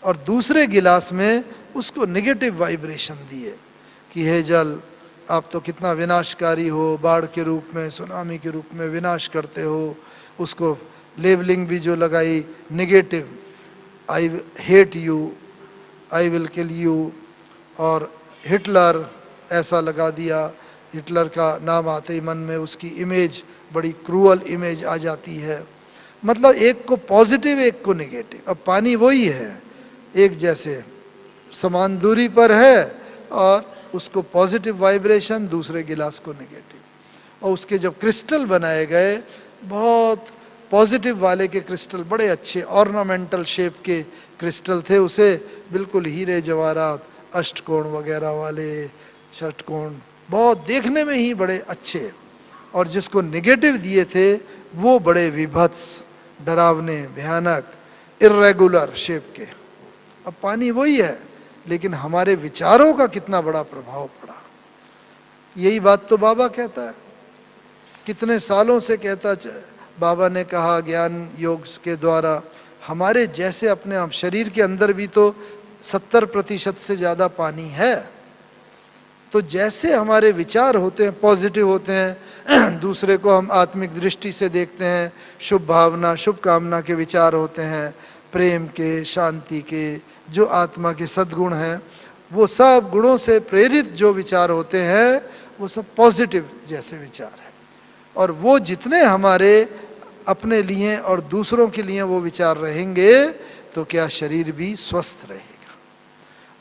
और दूसरे गिलास में उसको नेगेटिव वाइब्रेशन दिए कि हे जल, आप तो कितना विनाशकारी हो, बाढ़ के रूप में, सुनामी के रूप में विनाश करते हो। उसको लेबलिंग भी जो लगाई negative, I hate you, I will kill you. और हिटलर ऐसा लगा दिया, हिटलर का नाम आते ही मन में उसकी इमेज, बड़ी क्रूअल इमेज आ जाती है। मतलब एक को पॉजिटिव, एक को नेगेटिव। अब पानी वही है, एक जैसे समान दूरी पर है, और उसको पॉजिटिव वाइब्रेशन, दूसरे गिलास को नेगेटिव। और उसके जब क्रिस्टल बनाए गए, बहुत पॉजिटिव वाले के क्रिस्टल, बड़े अच्छे ऑर्नामेंटल शेप के क्रिस्टल थे, उसे बिल्कुल हीरे जवाहरात, अष्टकोण वगैरह वाले, षटकोण, बहुत देखने में ही बड़े अच्छे। और जिसको नेगेटिव दिए थे वो बड़े विभत्स, डरावने, भयानक, इर्रेगुलर शेप के। अब पानी वही है, लेकिन हमारे विचारों का कितना बड़ा प्रभाव पड़ा। यही बात तो बाबा कहता है, कितने सालों से कहता। बाबा ने कहा ज्ञान योग के द्वारा, हमारे जैसे अपने आप शरीर के अंदर भी तो 70% से ज़्यादा पानी है। तो जैसे हमारे विचार होते हैं, पॉजिटिव होते हैं, दूसरे को हम आत्मिक दृष्टि से देखते हैं, शुभ भावना, शुभ कामना के विचार होते हैं, प्रेम के, शांति के, जो आत्मा के सद्गुण हैं, वो सब गुणों से प्रेरित जो विचार होते हैं, वो सब पॉजिटिव जैसे विचार हैं। और वो जितने हमारे अपने लिए और दूसरों के लिए वो विचार रहेंगे, तो क्या शरीर भी स्वस्थ रहेगा।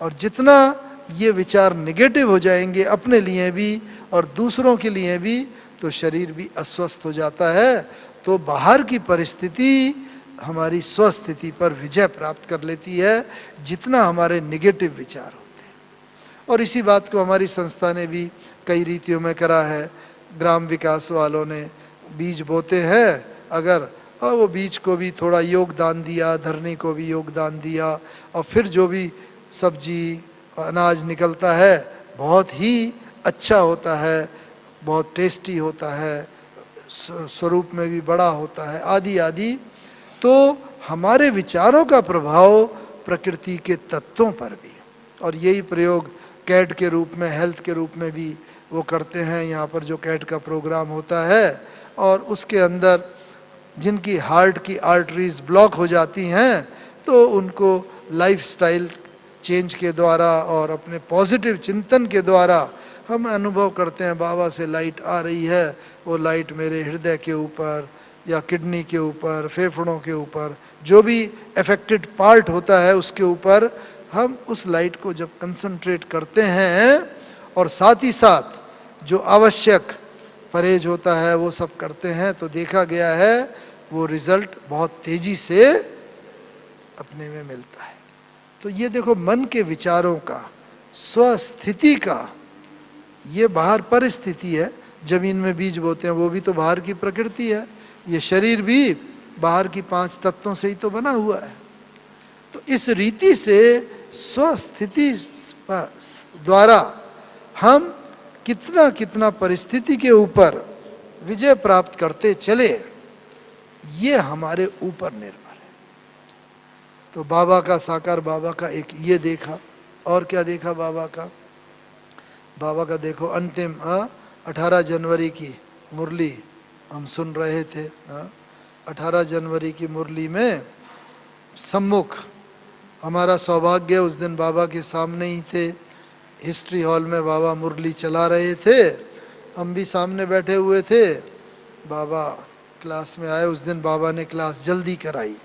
और जितना ये विचार नेगेटिव हो जाएंगे अपने लिए भी और दूसरों के लिए भी, तो शरीर भी अस्वस्थ हो जाता है। तो बाहर की परिस्थिति हमारी स्वस्थिति पर विजय प्राप्त कर लेती है, जितना हमारे नेगेटिव विचार होते हैं। और इसी बात को हमारी संस्था ने भी कई रीतियों में करा है। ग्राम विकास वालों ने बीज बोते हैं, अगर और वो बीज को भी थोड़ा योगदान दिया, धरनी को भी योगदान दिया, और फिर जो भी सब्जी अनाज निकलता है बहुत ही अच्छा होता है, बहुत टेस्टी होता है, स्वरूप में भी बड़ा होता है, आदि आदि। तो हमारे विचारों का प्रभाव प्रकृति के तत्वों पर भी, और यही प्रयोग कैट के रूप में, हेल्थ के रूप में भी वो करते हैं। यहाँ पर जो कैट का प्रोग्राम होता है, और उसके अंदर जिनकी हार्ट की आर्टरीज ब्लॉक हो जाती हैं, तो उनको लाइफस्टाइल चेंज के द्वारा और अपने पॉजिटिव चिंतन के द्वारा हम अनुभव करते हैं, बाबा से लाइट आ रही है, वो लाइट मेरे हृदय के ऊपर या किडनी के ऊपर, फेफड़ों के ऊपर, जो भी अफेक्टेड पार्ट होता है उसके ऊपर हम उस लाइट को जब कंसंट्रेट करते हैं, और साथ ही साथ जो आवश्यक परहेज होता है वो सब करते हैं, तो देखा गया है वो रिजल्ट बहुत तेजी से अपने में मिलता है। तो ये देखो, मन के विचारों का, स्वस्थिति का, ये बाहर परिस्थिति है। जमीन में बीज बोते हैं, वो भी तो बाहर की प्रकृति है। ये शरीर भी बाहर की 5 तत्वों से ही तो बना हुआ है। तो इस रीति से स्वस्थिति द्वारा हम कितना कितना परिस्थिति के ऊपर विजय प्राप्त करते चले, ये हमारे ऊपर निर्भर है। तो बाबा का, साकार बाबा का एक ये देखा, और क्या देखा बाबा का? बाबा का देखो अंतिम 18 जनवरी की मुरली हम सुन रहे थे। 18 जनवरी की मुरली में सम्मुख हमारा सौभाग्य, उस दिन बाबा के सामने ही थे। हिस्ट्री हॉल में बाबा मुरली चला रहे थे, हम भी सामने बैठे हुए थे। बाबा क्लास में आए। उस दिन बाबा ने क्लास जल्दी कराई।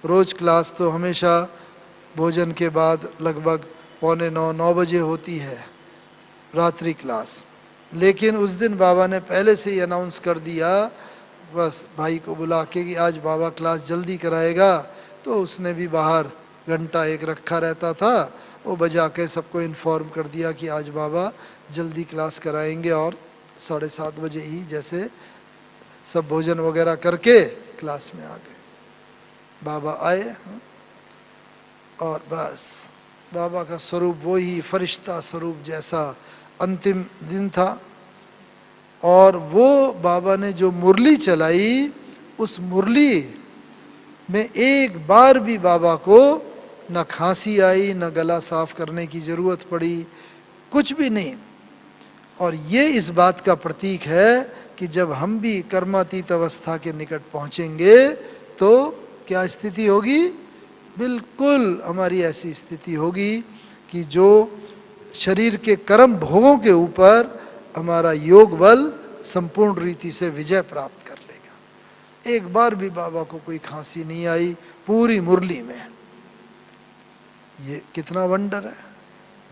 रोज़ क्लास तो हमेशा भोजन के बाद लगभग 8:45-9 बजे होती है रात्रि क्लास, लेकिन उस दिन बाबा ने पहले से ही अनाउंस कर दिया, बस भाई को बुला के कि आज बाबा क्लास जल्दी कराएगा। तो उसने भी बाहर घंटा एक रखा रहता था, वो बजा के सबको इन्फॉर्म कर दिया कि आज बाबा जल्दी क्लास कराएंगे। और 7:30 बजे ही जैसे सब भोजन वगैरह करके क्लास में आ गए। बाबा आए और बस बाबा का स्वरूप वही फरिश्ता स्वरूप जैसा अंतिम दिन था। और वो बाबा ने जो मुरली चलाई, उस मुरली में एक बार भी बाबा को न खांसी आई, न गला साफ करने की ज़रूरत पड़ी, कुछ भी नहीं। और ये इस बात का प्रतीक है कि जब हम भी कर्मातीत अवस्था के निकट पहुँचेंगे तो क्या स्थिति होगी? बिल्कुल हमारी ऐसी स्थिति होगी कि जो शरीर के कर्म भोगों के ऊपर हमारा योग बल संपूर्ण रीति से विजय प्राप्त कर लेगा। एक बार भी बाबा को कोई खांसी नहीं आई पूरी मुरली में। ये कितना वंडर है।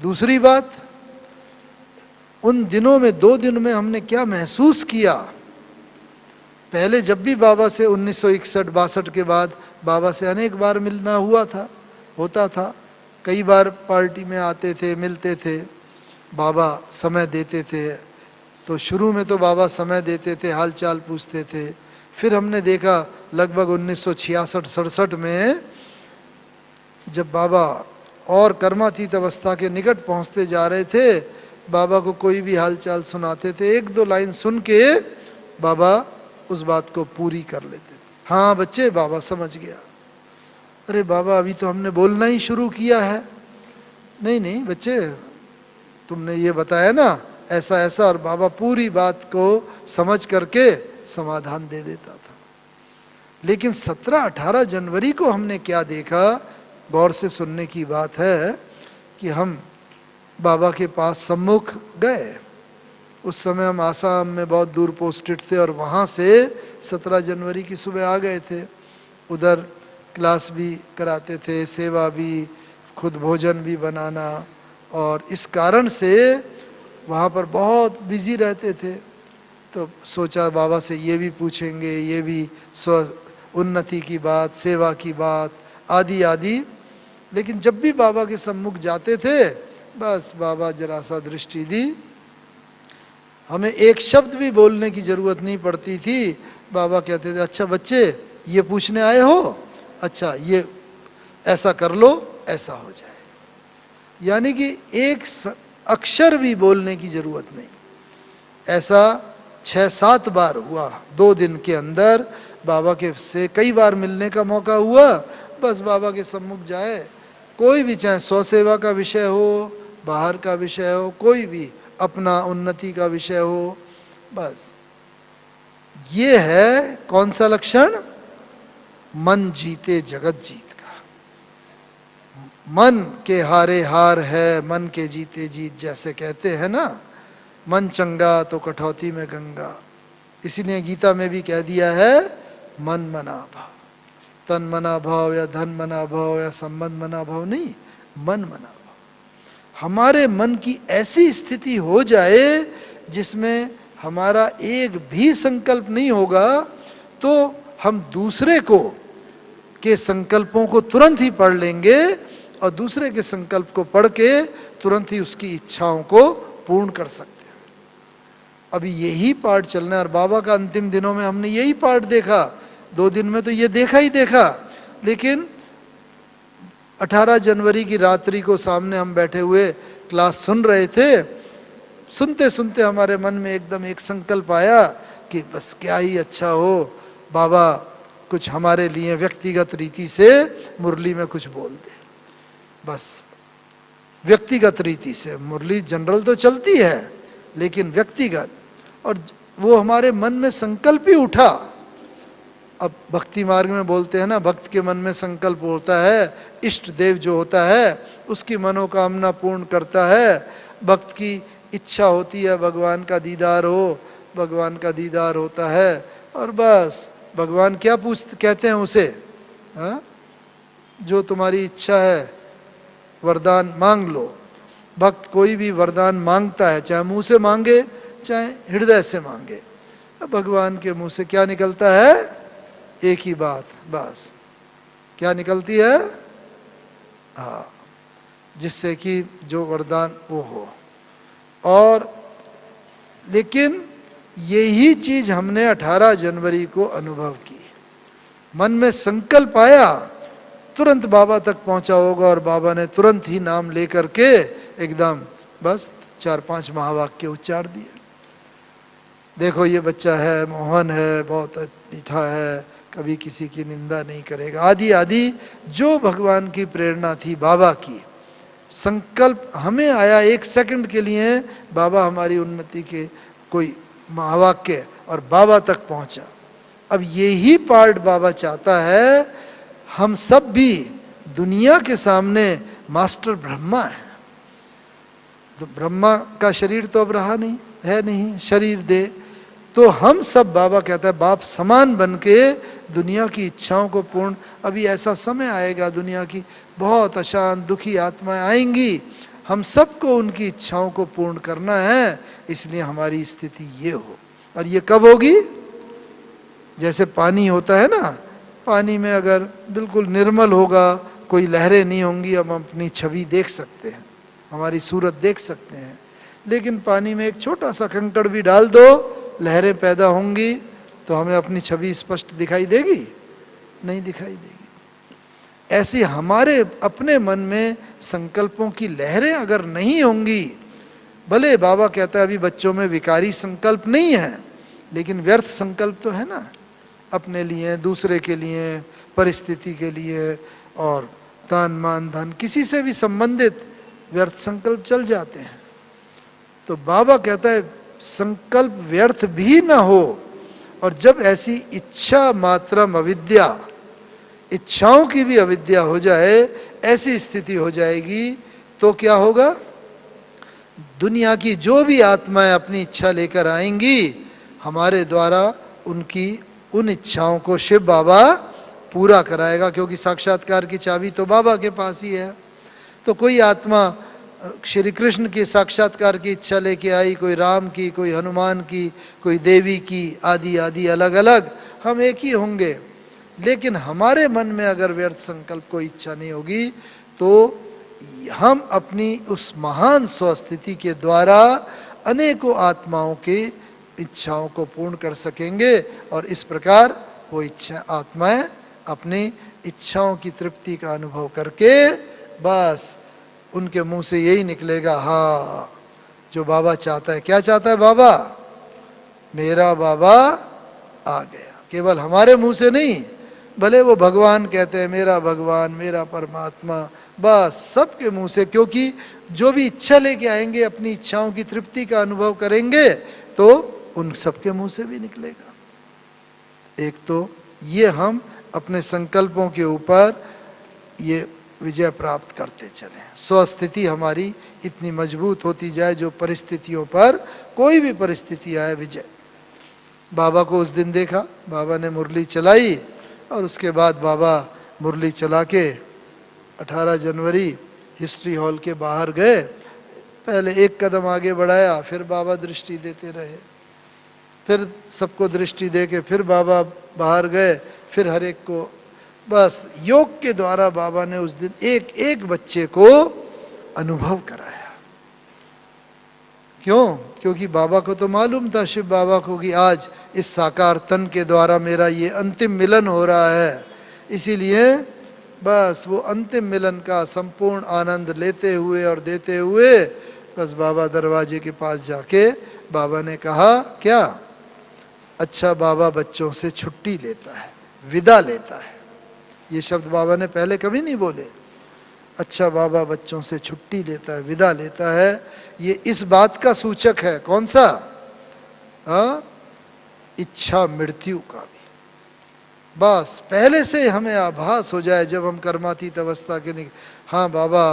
दूसरी बात, उन दिनों में 2 दिन में हमने क्या महसूस किया। पहले जब भी बाबा से 1961-62 के बाद बाबा से अनेक बार मिलना होता था, कई बार पार्टी में आते थे, मिलते थे, बाबा समय देते थे। तो शुरू में तो बाबा समय देते थे, हाल चाल पूछते थे। फिर हमने देखा लगभग 1966-67 में जब बाबा और कर्मातीत अवस्था के निकट पहुंचते जा रहे थे, बाबा को कोई भी हाल चाल सुनाते थे, 1-2 लाइन सुन के बाबा उस बात को पूरी कर लेते। हाँ बच्चे, बाबा समझ गया। अरे बाबा अभी तो हमने बोलना ही शुरू किया है। नहीं नहीं बच्चे, तुमने ये बताया ना ऐसा ऐसा, और बाबा पूरी बात को समझ करके समाधान दे देता था। लेकिन 17-18 जनवरी को हमने क्या देखा, गौर से सुनने की बात है कि हम बाबा के पास सम्मुख गए। उस समय हम आसाम में बहुत दूर पोस्टेड थे और वहाँ से 17 जनवरी की सुबह आ गए थे। उधर क्लास भी कराते थे, सेवा भी, खुद भोजन भी बनाना, और इस कारण से वहाँ पर बहुत बिजी रहते थे। तो सोचा बाबा से ये भी पूछेंगे, ये भी स्व उन्नति की बात, सेवा की बात, आदि आदि। लेकिन जब भी बाबा के सम्मुख जाते थे, बस बाबा जरा सा दृष्टि दी, हमें एक शब्द भी बोलने की ज़रूरत नहीं पड़ती थी। बाबा कहते थे, अच्छा बच्चे ये पूछने आए हो, अच्छा ये ऐसा कर लो, ऐसा हो जाए। यानी कि एक अक्षर भी बोलने की ज़रूरत नहीं। ऐसा 6-7 बार हुआ 2 दिन के अंदर। बाबा के से कई बार मिलने का मौका हुआ। बस बाबा के सम्मुख जाए, कोई भी, चाहे सौ सेवा का विषय हो, बाहर का विषय हो, कोई भी अपना उन्नति का विषय हो, बस ये है कौन सा लक्षण? मन जीते जगत जीत का। मन के हारे हार है, मन के जीते जीत, जैसे कहते हैं ना, मन चंगा तो कठौती में गंगा। इसीलिए गीता में भी कह दिया है, मन मना भाव। तन मना भाव या धन मना भाव या संबंध मना भाव नहीं, मन मना भाव। हमारे मन की ऐसी स्थिति हो जाए जिसमें हमारा एक भी संकल्प नहीं होगा, तो हम दूसरे को के संकल्पों को तुरंत ही पढ़ लेंगे और दूसरे के संकल्प को पढ़ के तुरंत ही उसकी इच्छाओं को पूर्ण कर सकते हैं। अभी यही पाठ चलना है। और बाबा का अंतिम दिनों में हमने यही पाठ देखा। 2 दिन में तो ये देखा ही देखा, लेकिन 18 जनवरी की रात्रि को सामने हम बैठे हुए क्लास सुन रहे थे। सुनते सुनते हमारे मन में एकदम एक संकल्प आया कि बस क्या ही अच्छा हो, बाबा कुछ हमारे लिए व्यक्तिगत रीति से मुरली में कुछ बोल दे। बस व्यक्तिगत रीति से, मुरली जनरल तो चलती है लेकिन व्यक्तिगत। और वो हमारे मन में संकल्प ही उठा। अब भक्ति मार्ग में बोलते हैं ना, भक्त के मन में संकल्प होता है, इष्ट देव जो होता है उसकी मनोकामना पूर्ण करता है। भक्त की इच्छा होती है भगवान का दीदार हो, भगवान का दीदार होता है, और बस भगवान क्या कहते हैं उसे, हाँ, जो तुम्हारी इच्छा है वरदान मांग लो। भक्त कोई भी वरदान मांगता है, चाहे मुंह से मांगे चाहे हृदय से मांगे, भगवान के मुंह से क्या निकलता है, एक ही बात, बस क्या निकलती है, हाँ, जिससे कि जो वरदान वो हो। और लेकिन यही चीज हमने 18 जनवरी को अनुभव की। मन में संकल्प आया, तुरंत बाबा तक पहुंचा होगा, और बाबा ने तुरंत ही नाम लेकर के एकदम बस 4-5 महावाक्य उच्चार दिए। देखो ये बच्चा है, मोहन है, बहुत मीठा है, कभी किसी की निंदा नहीं करेगा, आदि आदि जो भगवान की प्रेरणा थी बाबा की। संकल्प हमें आया 1 सेकंड के लिए, बाबा हमारी उन्नति के कोई महावाक्य, और बाबा तक पहुंचा। अब यही पार्ट बाबा चाहता है, हम सब भी दुनिया के सामने मास्टर ब्रह्मा है। तो ब्रह्मा का शरीर तो अब रहा नहीं है, नहीं शरीर दे, तो हम सब, बाबा कहता है, बाप समान बन के दुनिया की इच्छाओं को पूर्ण। अभी ऐसा समय आएगा, दुनिया की बहुत अशांत दुखी आत्माएं आएंगी, हम सबको उनकी इच्छाओं को पूर्ण करना है, इसलिए हमारी स्थिति ये हो। और ये कब होगी, जैसे पानी होता है ना, पानी में अगर बिल्कुल निर्मल होगा, कोई लहरें नहीं होंगी, हम अपनी छवि देख सकते हैं, हमारी सूरत देख सकते हैं। लेकिन पानी में एक छोटा सा कंकड़ भी डाल दो, लहरें पैदा होंगी, तो हमें अपनी छवि स्पष्ट दिखाई देगी, नहीं दिखाई देगी। ऐसे हमारे अपने मन में संकल्पों की लहरें अगर नहीं होंगी, भले बाबा कहता है अभी बच्चों में विकारी संकल्प नहीं है, लेकिन व्यर्थ संकल्प तो है ना, अपने लिए, दूसरे के लिए, परिस्थिति के लिए, और तान मान धन, किसी से भी संबंधित व्यर्थ संकल्प चल जाते हैं। तो बाबा कहता है संकल्प व्यर्थ भी ना हो, और जब ऐसी इच्छा मात्रम अविद्या, इच्छाओं की भी अविद्या हो जाए, ऐसी स्थिति हो जाएगी, तो क्या होगा, दुनिया की जो भी आत्माएं अपनी इच्छा लेकर आएंगी, हमारे द्वारा उनकी उन इच्छाओं को शिव बाबा पूरा कराएगा, क्योंकि साक्षात्कार की चाबी तो बाबा के पास ही है। तो कोई आत्मा श्री कृष्ण की साक्षात्कार की इच्छा लेके आई, कोई राम की, कोई हनुमान की, कोई देवी की, आदि आदि अलग अलग, हम एक ही होंगे। लेकिन हमारे मन में अगर व्यर्थ संकल्प कोई इच्छा नहीं होगी, तो हम अपनी उस महान स्वस्थिति के द्वारा अनेकों आत्माओं की इच्छाओं को पूर्ण कर सकेंगे, और इस प्रकार वो इच्छा आत्माएं अपनी इच्छाओं की तृप्ति का अनुभव करके बस उनके मुंह से यही निकलेगा, हाँ, जो बाबा चाहता है। क्या चाहता है बाबा, मेरा बाबा आ गया। केवल हमारे मुंह से नहीं, भले वो भगवान कहते हैं, मेरा भगवान, मेरा परमात्मा, बस सबके मुंह से, क्योंकि जो भी इच्छा लेके आएंगे, अपनी इच्छाओं की तृप्ति का अनुभव करेंगे, तो उन सबके मुंह से भी निकलेगा। एक तो ये हम अपने संकल्पों के ऊपर ये विजय प्राप्त करते चलें, स्वस्थिति हमारी इतनी मजबूत होती जाए, जो परिस्थितियों पर, कोई भी परिस्थिति आए, विजय। बाबा को उस दिन देखा, बाबा ने मुरली चलाई, और उसके बाद बाबा मुरली चला के 18 जनवरी हिस्ट्री हॉल के बाहर गए। पहले एक कदम आगे बढ़ाया, फिर बाबा दृष्टि देते रहे, फिर सबको दृष्टि दे के फिर बाबा बाहर गए, फिर हर एक को, बस योग के द्वारा बाबा ने उस दिन एक एक बच्चे को अनुभव कराया। क्यों? क्योंकि बाबा को तो मालूम था, शिव बाबा को, कि आज इस साकार तन के द्वारा मेरा ये अंतिम मिलन हो रहा है। इसीलिए बस वो अंतिम मिलन का संपूर्ण आनंद लेते हुए और देते हुए, बस बाबा दरवाजे के पास जाके बाबा ने कहा, क्या? अच्छा, बाबा बच्चों से छुट्टी लेता है, विदा लेता है। ये शब्द बाबा ने पहले कभी नहीं बोले। अच्छा, बाबा बच्चों से छुट्टी लेता है, विदा लेता है, ये इस बात का सूचक है। कौन सा? हाँ, इच्छा मृत्यु का भी। बस पहले से हमें आभास हो जाए जब हम कर्मातीत अवस्था के हाँ बाबा,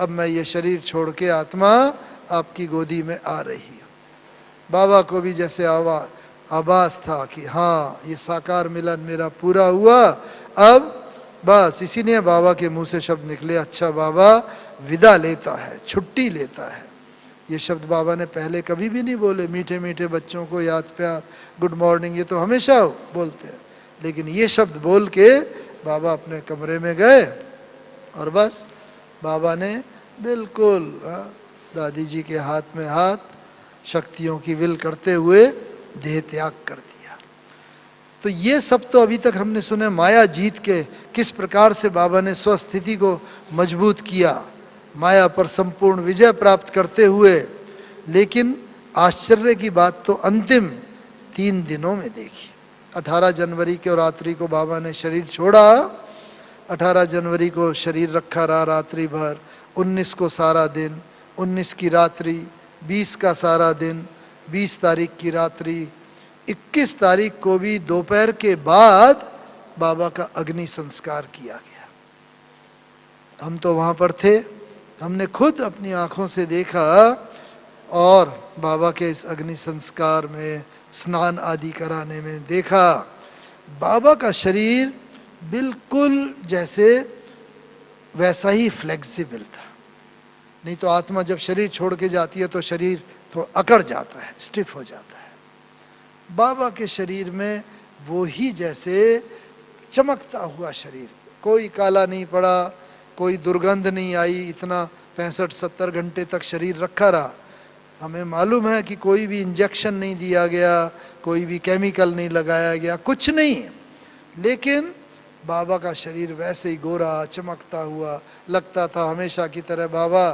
अब मैं ये शरीर छोड़ के आत्मा आपकी गोदी में आ रही हूँ। बाबा को भी जैसे आभास था कि हाँ ये साकार मिलन मेरा पूरा हुआ, अब बस इसीलिए बाबा के मुंह से शब्द निकले, अच्छा बाबा विदा लेता है, छुट्टी लेता है। ये शब्द बाबा ने पहले कभी भी नहीं बोले। मीठे मीठे बच्चों को याद प्यार, गुड मॉर्निंग, ये तो हमेशा बोलते हैं, लेकिन ये शब्द बोल के बाबा अपने कमरे में गए और बस बाबा ने बिल्कुल दादी जी के हाथ में हाथ शक्तियों की विल करते हुए देह त्याग कर दिया। तो ये सब तो अभी तक हमने सुने माया जीत के किस प्रकार से बाबा ने स्वस्थिति को मजबूत किया, माया पर संपूर्ण विजय प्राप्त करते हुए। लेकिन आश्चर्य की बात तो अंतिम 3 दिनों में देखी। 18 जनवरी को रात्रि को बाबा ने शरीर छोड़ा, 18 जनवरी को शरीर रखा रहा रात्रि भर, 19 को सारा दिन, 19 की रात्रि, 20 का सारा दिन, 20 तारीख की रात्रि, 21 तारीख को भी दोपहर के बाद बाबा का अग्नि संस्कार किया गया। हम तो वहाँ पर थे, हमने खुद अपनी आँखों से देखा और बाबा के इस अग्नि संस्कार में स्नान आदि कराने में देखा बाबा का शरीर बिल्कुल जैसे वैसा ही फ्लेक्सिबल था। नहीं तो आत्मा जब शरीर छोड़ के जाती है तो शरीर थोड़ा अकड़ जाता है, स्टिफ हो जाता है। बाबा के शरीर में वो ही जैसे चमकता हुआ शरीर, कोई काला नहीं पड़ा, कोई दुर्गंध नहीं आई। इतना 65-70 घंटे तक शरीर रखा रहा। हमें मालूम है कि कोई भी इंजेक्शन नहीं दिया गया, कोई भी केमिकल नहीं लगाया गया, कुछ नहीं, लेकिन बाबा का शरीर वैसे ही गोरा चमकता हुआ लगता था। हमेशा की तरह बाबा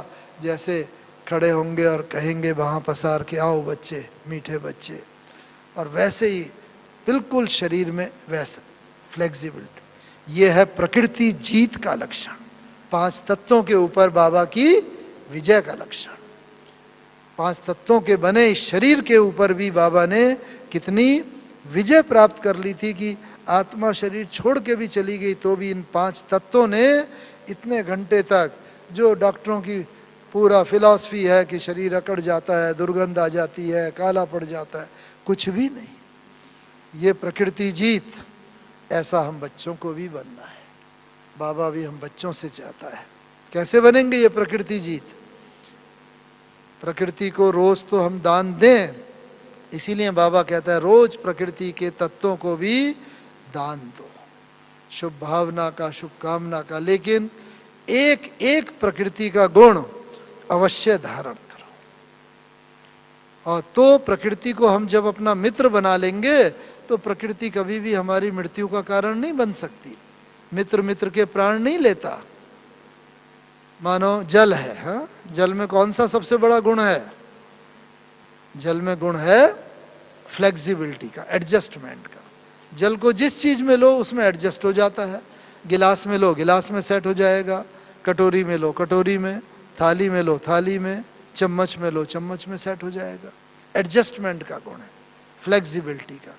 जैसे खड़े होंगे और कहेंगे वहाँ पसार के आओ बच्चे, मीठे बच्चे, और वैसे ही बिल्कुल शरीर में वैसे फ्लेक्सिबिलिटी। ये है प्रकृति जीत का लक्षण, 5 तत्वों के ऊपर बाबा की विजय का लक्षण। 5 तत्वों के बने इस शरीर के ऊपर भी बाबा ने कितनी विजय प्राप्त कर ली थी कि आत्मा शरीर छोड़ के भी चली गई तो भी इन 5 तत्वों ने इतने घंटे तक, जो डॉक्टरों की पूरा फिलॉसफी है कि शरीर अकड़ जाता है, दुर्गंध आ जाती है, काला पड़ जाता है, कुछ भी नहीं। ये प्रकृति जीत, ऐसा हम बच्चों को भी बनना है। बाबा भी हम बच्चों से चाहता है। कैसे बनेंगे ये प्रकृति जीत? प्रकृति को रोज तो हम दान दें, इसीलिए बाबा कहता है रोज प्रकृति के तत्वों को भी दान दो, शुभ भावना का, शुभकामना का, लेकिन एक एक प्रकृति का गुण अवश्य धारण करो। और तो प्रकृति को हम जब अपना मित्र बना लेंगे तो प्रकृति कभी भी हमारी मृत्यु का कारण नहीं बन सकती। मित्र मित्र के प्राण नहीं लेता। मानो जल है, हाँ, जल में कौन सा सबसे बड़ा गुण है? जल में गुण है फ्लेक्सिबिलिटी का, एडजस्टमेंट का। जल को जिस चीज में लो उसमें एडजस्ट हो जाता है। गिलास में लो, गिलास में सेट हो जाएगा, कटोरी में लो, कटोरी में, थाली में लो, थाली में, चम्मच में लो, चम्मच में सेट हो जाएगा। एडजस्टमेंट का गुण है, फ्लेक्सिबिलिटी का।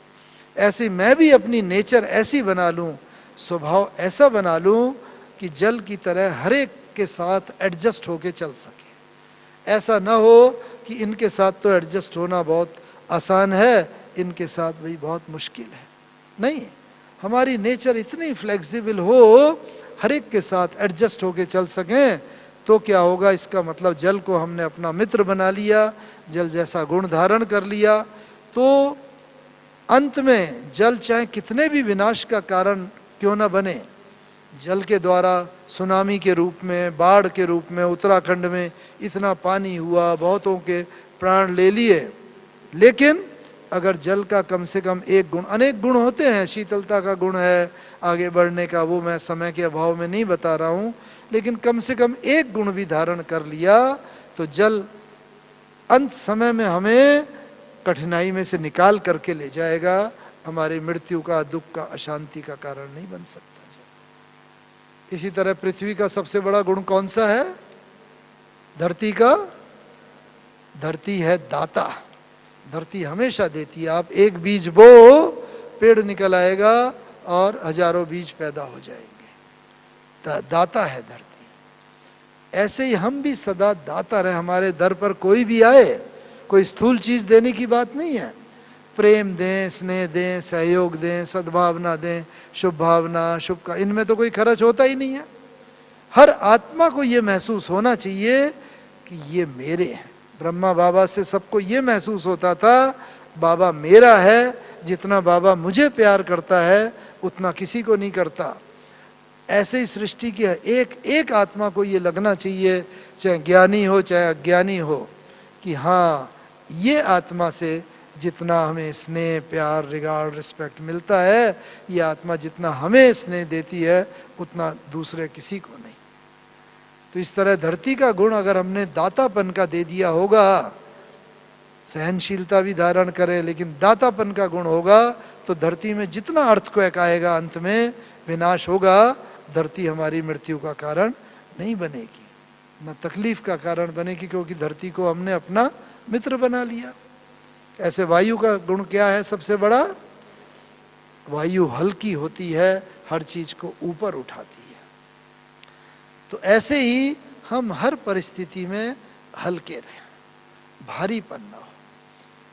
ऐसे मैं भी अपनी नेचर ऐसी बना लूं, स्वभाव ऐसा बना लूं कि जल की तरह हर एक के साथ एडजस्ट होके चल सके। ऐसा ना हो कि इनके साथ तो एडजस्ट होना बहुत आसान है, इनके साथ भाई बहुत मुश्किल है। नहीं, हमारी नेचर इतनी फ्लेक्सिबल हो, हर एक के साथ एडजस्ट होके चल सकें, तो क्या होगा? इसका मतलब जल को हमने अपना मित्र बना लिया, जल जैसा गुण धारण कर लिया, तो अंत में जल चाहे कितने भी विनाश का कारण क्यों ना बने, जल के द्वारा सुनामी के रूप में, बाढ़ के रूप में उत्तराखंड में इतना पानी हुआ, बहुतों के प्राण ले लिए, लेकिन अगर जल का कम से कम एक गुण, अनेक गुण होते हैं, शीतलता का गुण है आगे बढ़ने का, वो मैं समय के अभाव में नहीं बता रहा हूँ, लेकिन कम से कम एक गुण भी धारण कर लिया तो जल अंत समय में हमें कठिनाई में से निकाल करके ले जाएगा। हमारी मृत्यु का, दुख का, अशांति का कारण नहीं बन सकता जल। इसी तरह पृथ्वी का सबसे बड़ा गुण कौन सा है? धरती का? धरती है दाता, धरती हमेशा देती है। आप एक बीज बो, पेड़ निकल आएगा और हजारों बीज पैदा हो जाएंगे। दाता है धरती। ऐसे ही हम भी सदा दाता रहे। हमारे दर पर कोई भी आए, कोई स्थूल चीज देने की बात नहीं है। प्रेम दें, स्नेह दें, सहयोग दें, सद्भावना दें, शुभ भावना, शुभ का, इनमें तो कोई खर्च होता ही नहीं है। हर आत्मा को ये महसूस होना चाहिए कि ये मेरे हैं। ब्रह्मा बाबा से सबको ये महसूस होता था, बाबा मेरा है। जितना बाबा मुझे प्यार करता है उतना किसी को नहीं करता। ऐसे ही सृष्टि की एक एक आत्मा को ये लगना चाहिए, चाहे ज्ञानी हो चाहे अज्ञानी हो, कि हाँ, ये आत्मा से जितना हमें स्नेह, प्यार, रिगार्ड, रिस्पेक्ट मिलता है, ये आत्मा जितना हमें स्नेह देती है उतना दूसरे किसी को नहीं। तो इस तरह धरती का गुण अगर हमने दातापन का दे दिया होगा, सहनशीलता भी धारण करें लेकिन दातापन का गुण होगा, तो धरती में जितना अर्थक्वेक आएगा अंत में विनाश होगा, धरती हमारी मृत्यु का कारण नहीं बनेगी, न तकलीफ का कारण बनेगी, क्योंकि धरती को हमने अपना मित्र बना लिया। ऐसे वायु का गुण क्या है सबसे बड़ा? वायु हल्की होती है, हर चीज को ऊपर उठाती है। तो ऐसे ही हम हर परिस्थिति में हल्के रहें, भारीपन ना हो।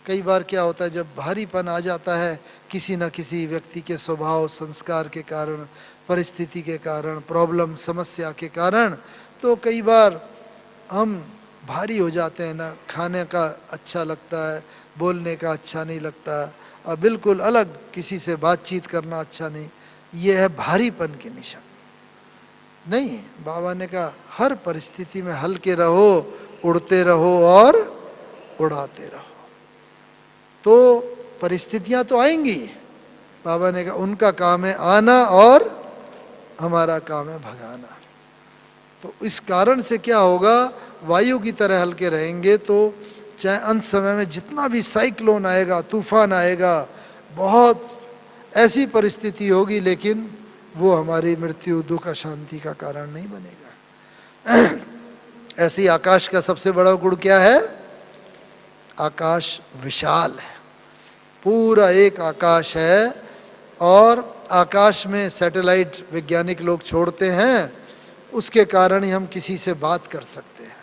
कई बार क्या होता है, जब भारीपन आ जाता है किसी न किसी व्यक्ति के स्वभाव, संस्कार के कारण, परिस्थिति के कारण, प्रॉब्लम, समस्या के कारण, तो कई बार हम भारी हो जाते हैं। ना खाने का अच्छा लगता है, बोलने का अच्छा नहीं लगता, और बिल्कुल अलग किसी से बातचीत करना अच्छा नहीं। ये है भारीपन की निशानी। नहीं, बाबा ने कहा हर परिस्थिति में हल्के रहो, उड़ते रहो और उड़ाते रहो। तो परिस्थितियां तो आएंगी, बाबा ने कहा उनका काम है आना और हमारा काम है भगाना। तो इस कारण से क्या होगा, वायु की तरह हल्के रहेंगे तो चाहे अंत समय में जितना भी साइक्लोन आएगा, तूफान आएगा, बहुत ऐसी परिस्थिति होगी, लेकिन वो हमारी मृत्यु, दुख, अशांति का कारण नहीं बनेगा। ऐसे ही आकाश का सबसे बड़ा गुण क्या है? आकाश विशाल है, पूरा एक आकाश है, और आकाश में सैटेलाइट वैज्ञानिक लोग छोड़ते हैं, उसके कारण ही हम किसी से बात कर सकते हैं।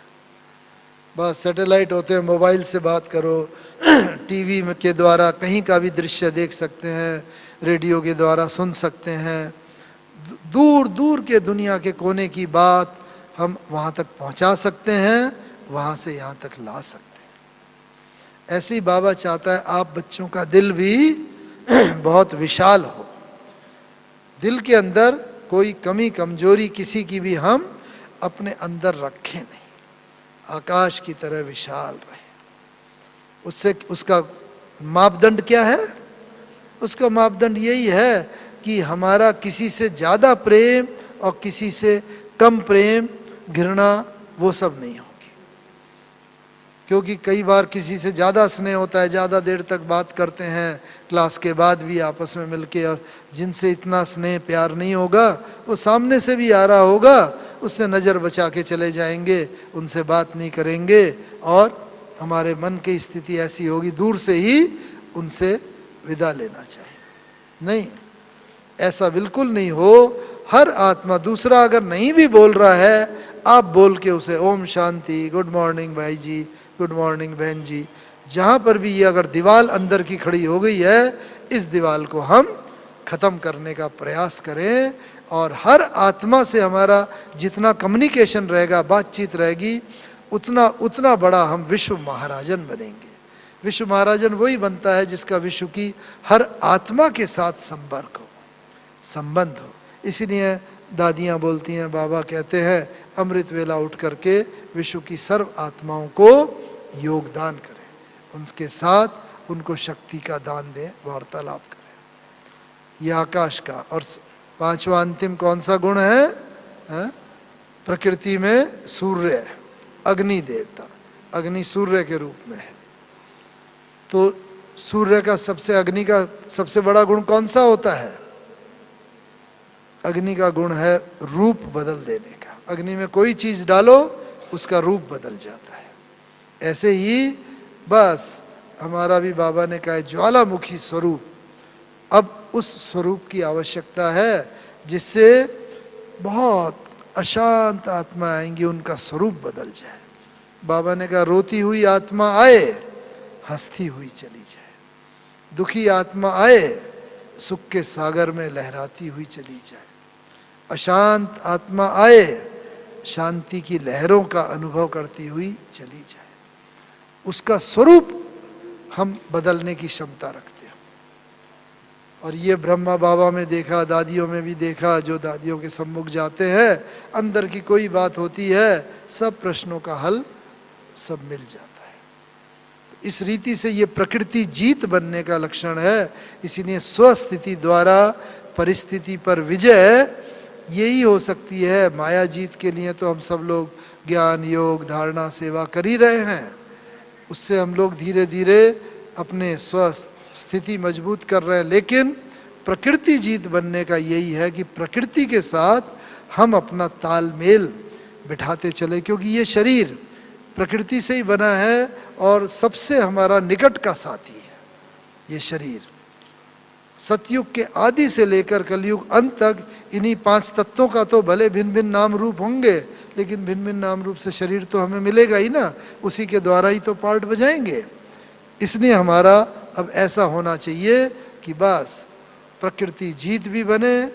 बस सैटेलाइट होते हैं, मोबाइल से बात करो, टीवी के द्वारा कहीं का भी दृश्य देख सकते हैं, रेडियो के द्वारा सुन सकते हैं, दूर दूर के दुनिया के कोने की बात हम वहाँ तक पहुँचा सकते हैं, वहाँ से यहाँ तक ला सकते हैं। ऐसे ही बाबा चाहता है आप बच्चों का दिल भी बहुत विशाल हो, दिल के अंदर कोई कमी कमजोरी किसी की भी हम अपने अंदर रखें नहीं, आकाश की तरह विशाल रहे। उससे उसका मापदंड क्या है? उसका मापदंड यही है कि हमारा किसी से ज़्यादा प्रेम और किसी से कम प्रेम, घृणा, वो सब नहीं होगी। क्योंकि कई बार किसी से ज़्यादा स्नेह होता है, ज़्यादा देर तक बात करते हैं क्लास के बाद भी आपस में मिलके, और जिनसे इतना स्नेह प्यार नहीं होगा, वो सामने से भी आ रहा होगा, उससे नज़र बचा के चले जाएंगे, उनसे बात नहीं करेंगे, और हमारे मन की स्थिति ऐसी होगी दूर से ही उनसे विदा लेना चाहिए। नहीं, ऐसा बिल्कुल नहीं हो। हर आत्मा, दूसरा अगर नहीं भी बोल रहा है, आप बोल के उसे ओम शांति, गुड मॉर्निंग भाई जी, गुड मॉर्निंग बहन जी, जहाँ पर भी ये अगर दीवार अंदर की खड़ी हो गई है, इस दीवार को हम ख़त्म करने का प्रयास करें। और हर आत्मा से हमारा जितना कम्युनिकेशन रहेगा, बातचीत रहेगी, उतना बड़ा हम विश्व महाराजन बनेंगे। विश्व महाराजन वही बनता है जिसका विश्व की हर आत्मा के साथ संपर्क हो, संबंध हो। इसीलिए दादियाँ बोलती हैं, बाबा कहते हैं, अमृत वेला उठ करके विश्व की सर्व आत्माओं को योगदान करें, उनके साथ उनको शक्ति का दान दें, वार्तालाप करें। यह आकाश का। और पांचवा अंतिम कौन सा गुण है? प्रकृति में सूर्य, अग्नि देवता, अग्नि सूर्य के रूप में है। तो सूर्य का अग्नि का सबसे बड़ा गुण कौन सा होता है? अग्नि का गुण है रूप बदल देने का। अग्नि में कोई चीज डालो, उसका रूप बदल जाता है। ऐसे ही बस हमारा भी बाबा ने कहा है ज्वालामुखी स्वरूप। अब उस स्वरूप की आवश्यकता है जिससे बहुत अशांत आत्मा आएंगी, उनका स्वरूप बदल जाए। बाबा ने कहा रोती हुई आत्मा आए, हंसती हुई चली जाए। दुखी आत्मा आए, सुख के सागर में लहराती हुई चली जाए। अशांत आत्मा आए, शांति की लहरों का अनुभव करती हुई चली जाए। उसका स्वरूप हम बदलने की क्षमता रखते हैं। और ये ब्रह्मा बाबा में देखा, दादियों में भी देखा, जो दादियों के सम्मुख जाते हैं, अंदर की कोई बात होती है, सब प्रश्नों का हल सब मिल जाता है। इस रीति से ये प्रकृति जीत बनने का लक्षण है। इसीलिए स्वस्थिति द्वारा परिस्थिति पर विजय यही हो सकती है। माया जीत के लिए तो हम सब लोग ज्ञान, योग, धारणा, सेवा कर ही रहे हैं। उससे हम लोग धीरे धीरे अपने स्वस्थ स्थिति मजबूत कर रहे हैं। लेकिन प्रकृति जीत बनने का यही है कि प्रकृति के साथ हम अपना तालमेल बिठाते चले, क्योंकि ये शरीर प्रकृति से ही बना है और सबसे हमारा निकट का साथी है ये शरीर। सतयुग के आदि से लेकर कलयुग अंत तक इन्हीं 5 तत्वों का तो भले भिन्न भिन्न नाम रूप होंगे, लेकिन भिन्न भिन्न नाम रूप से शरीर तो हमें मिलेगा ही ना, उसी के द्वारा ही तो पार्ट बजाएंगे। इसलिए हमारा अब ऐसा होना चाहिए कि बस प्रकृति जीत भी बने,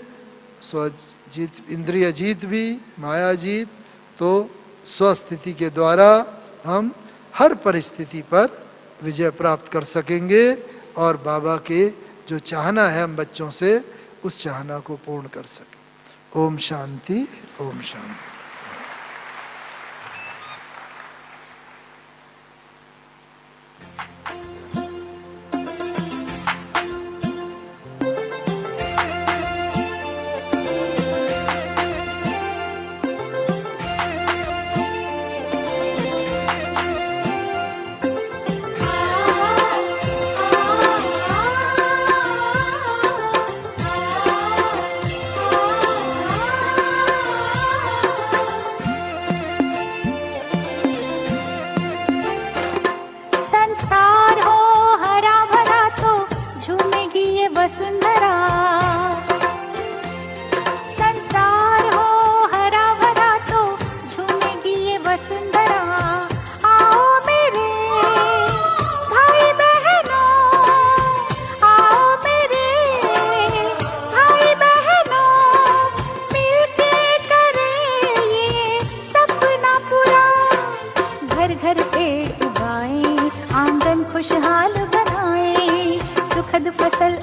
स्व जीत, इंद्रिय जीत भी, माया जीत, तो स्वस्थिति के द्वारा हम हर परिस्थिति पर विजय प्राप्त कर सकेंगे और बाबा के जो चाहना है हम बच्चों से, उस चाहना को पूर्ण कर सकें। ओम शांति, ओम शांति। खुशहाल बनाए, सुखद फसल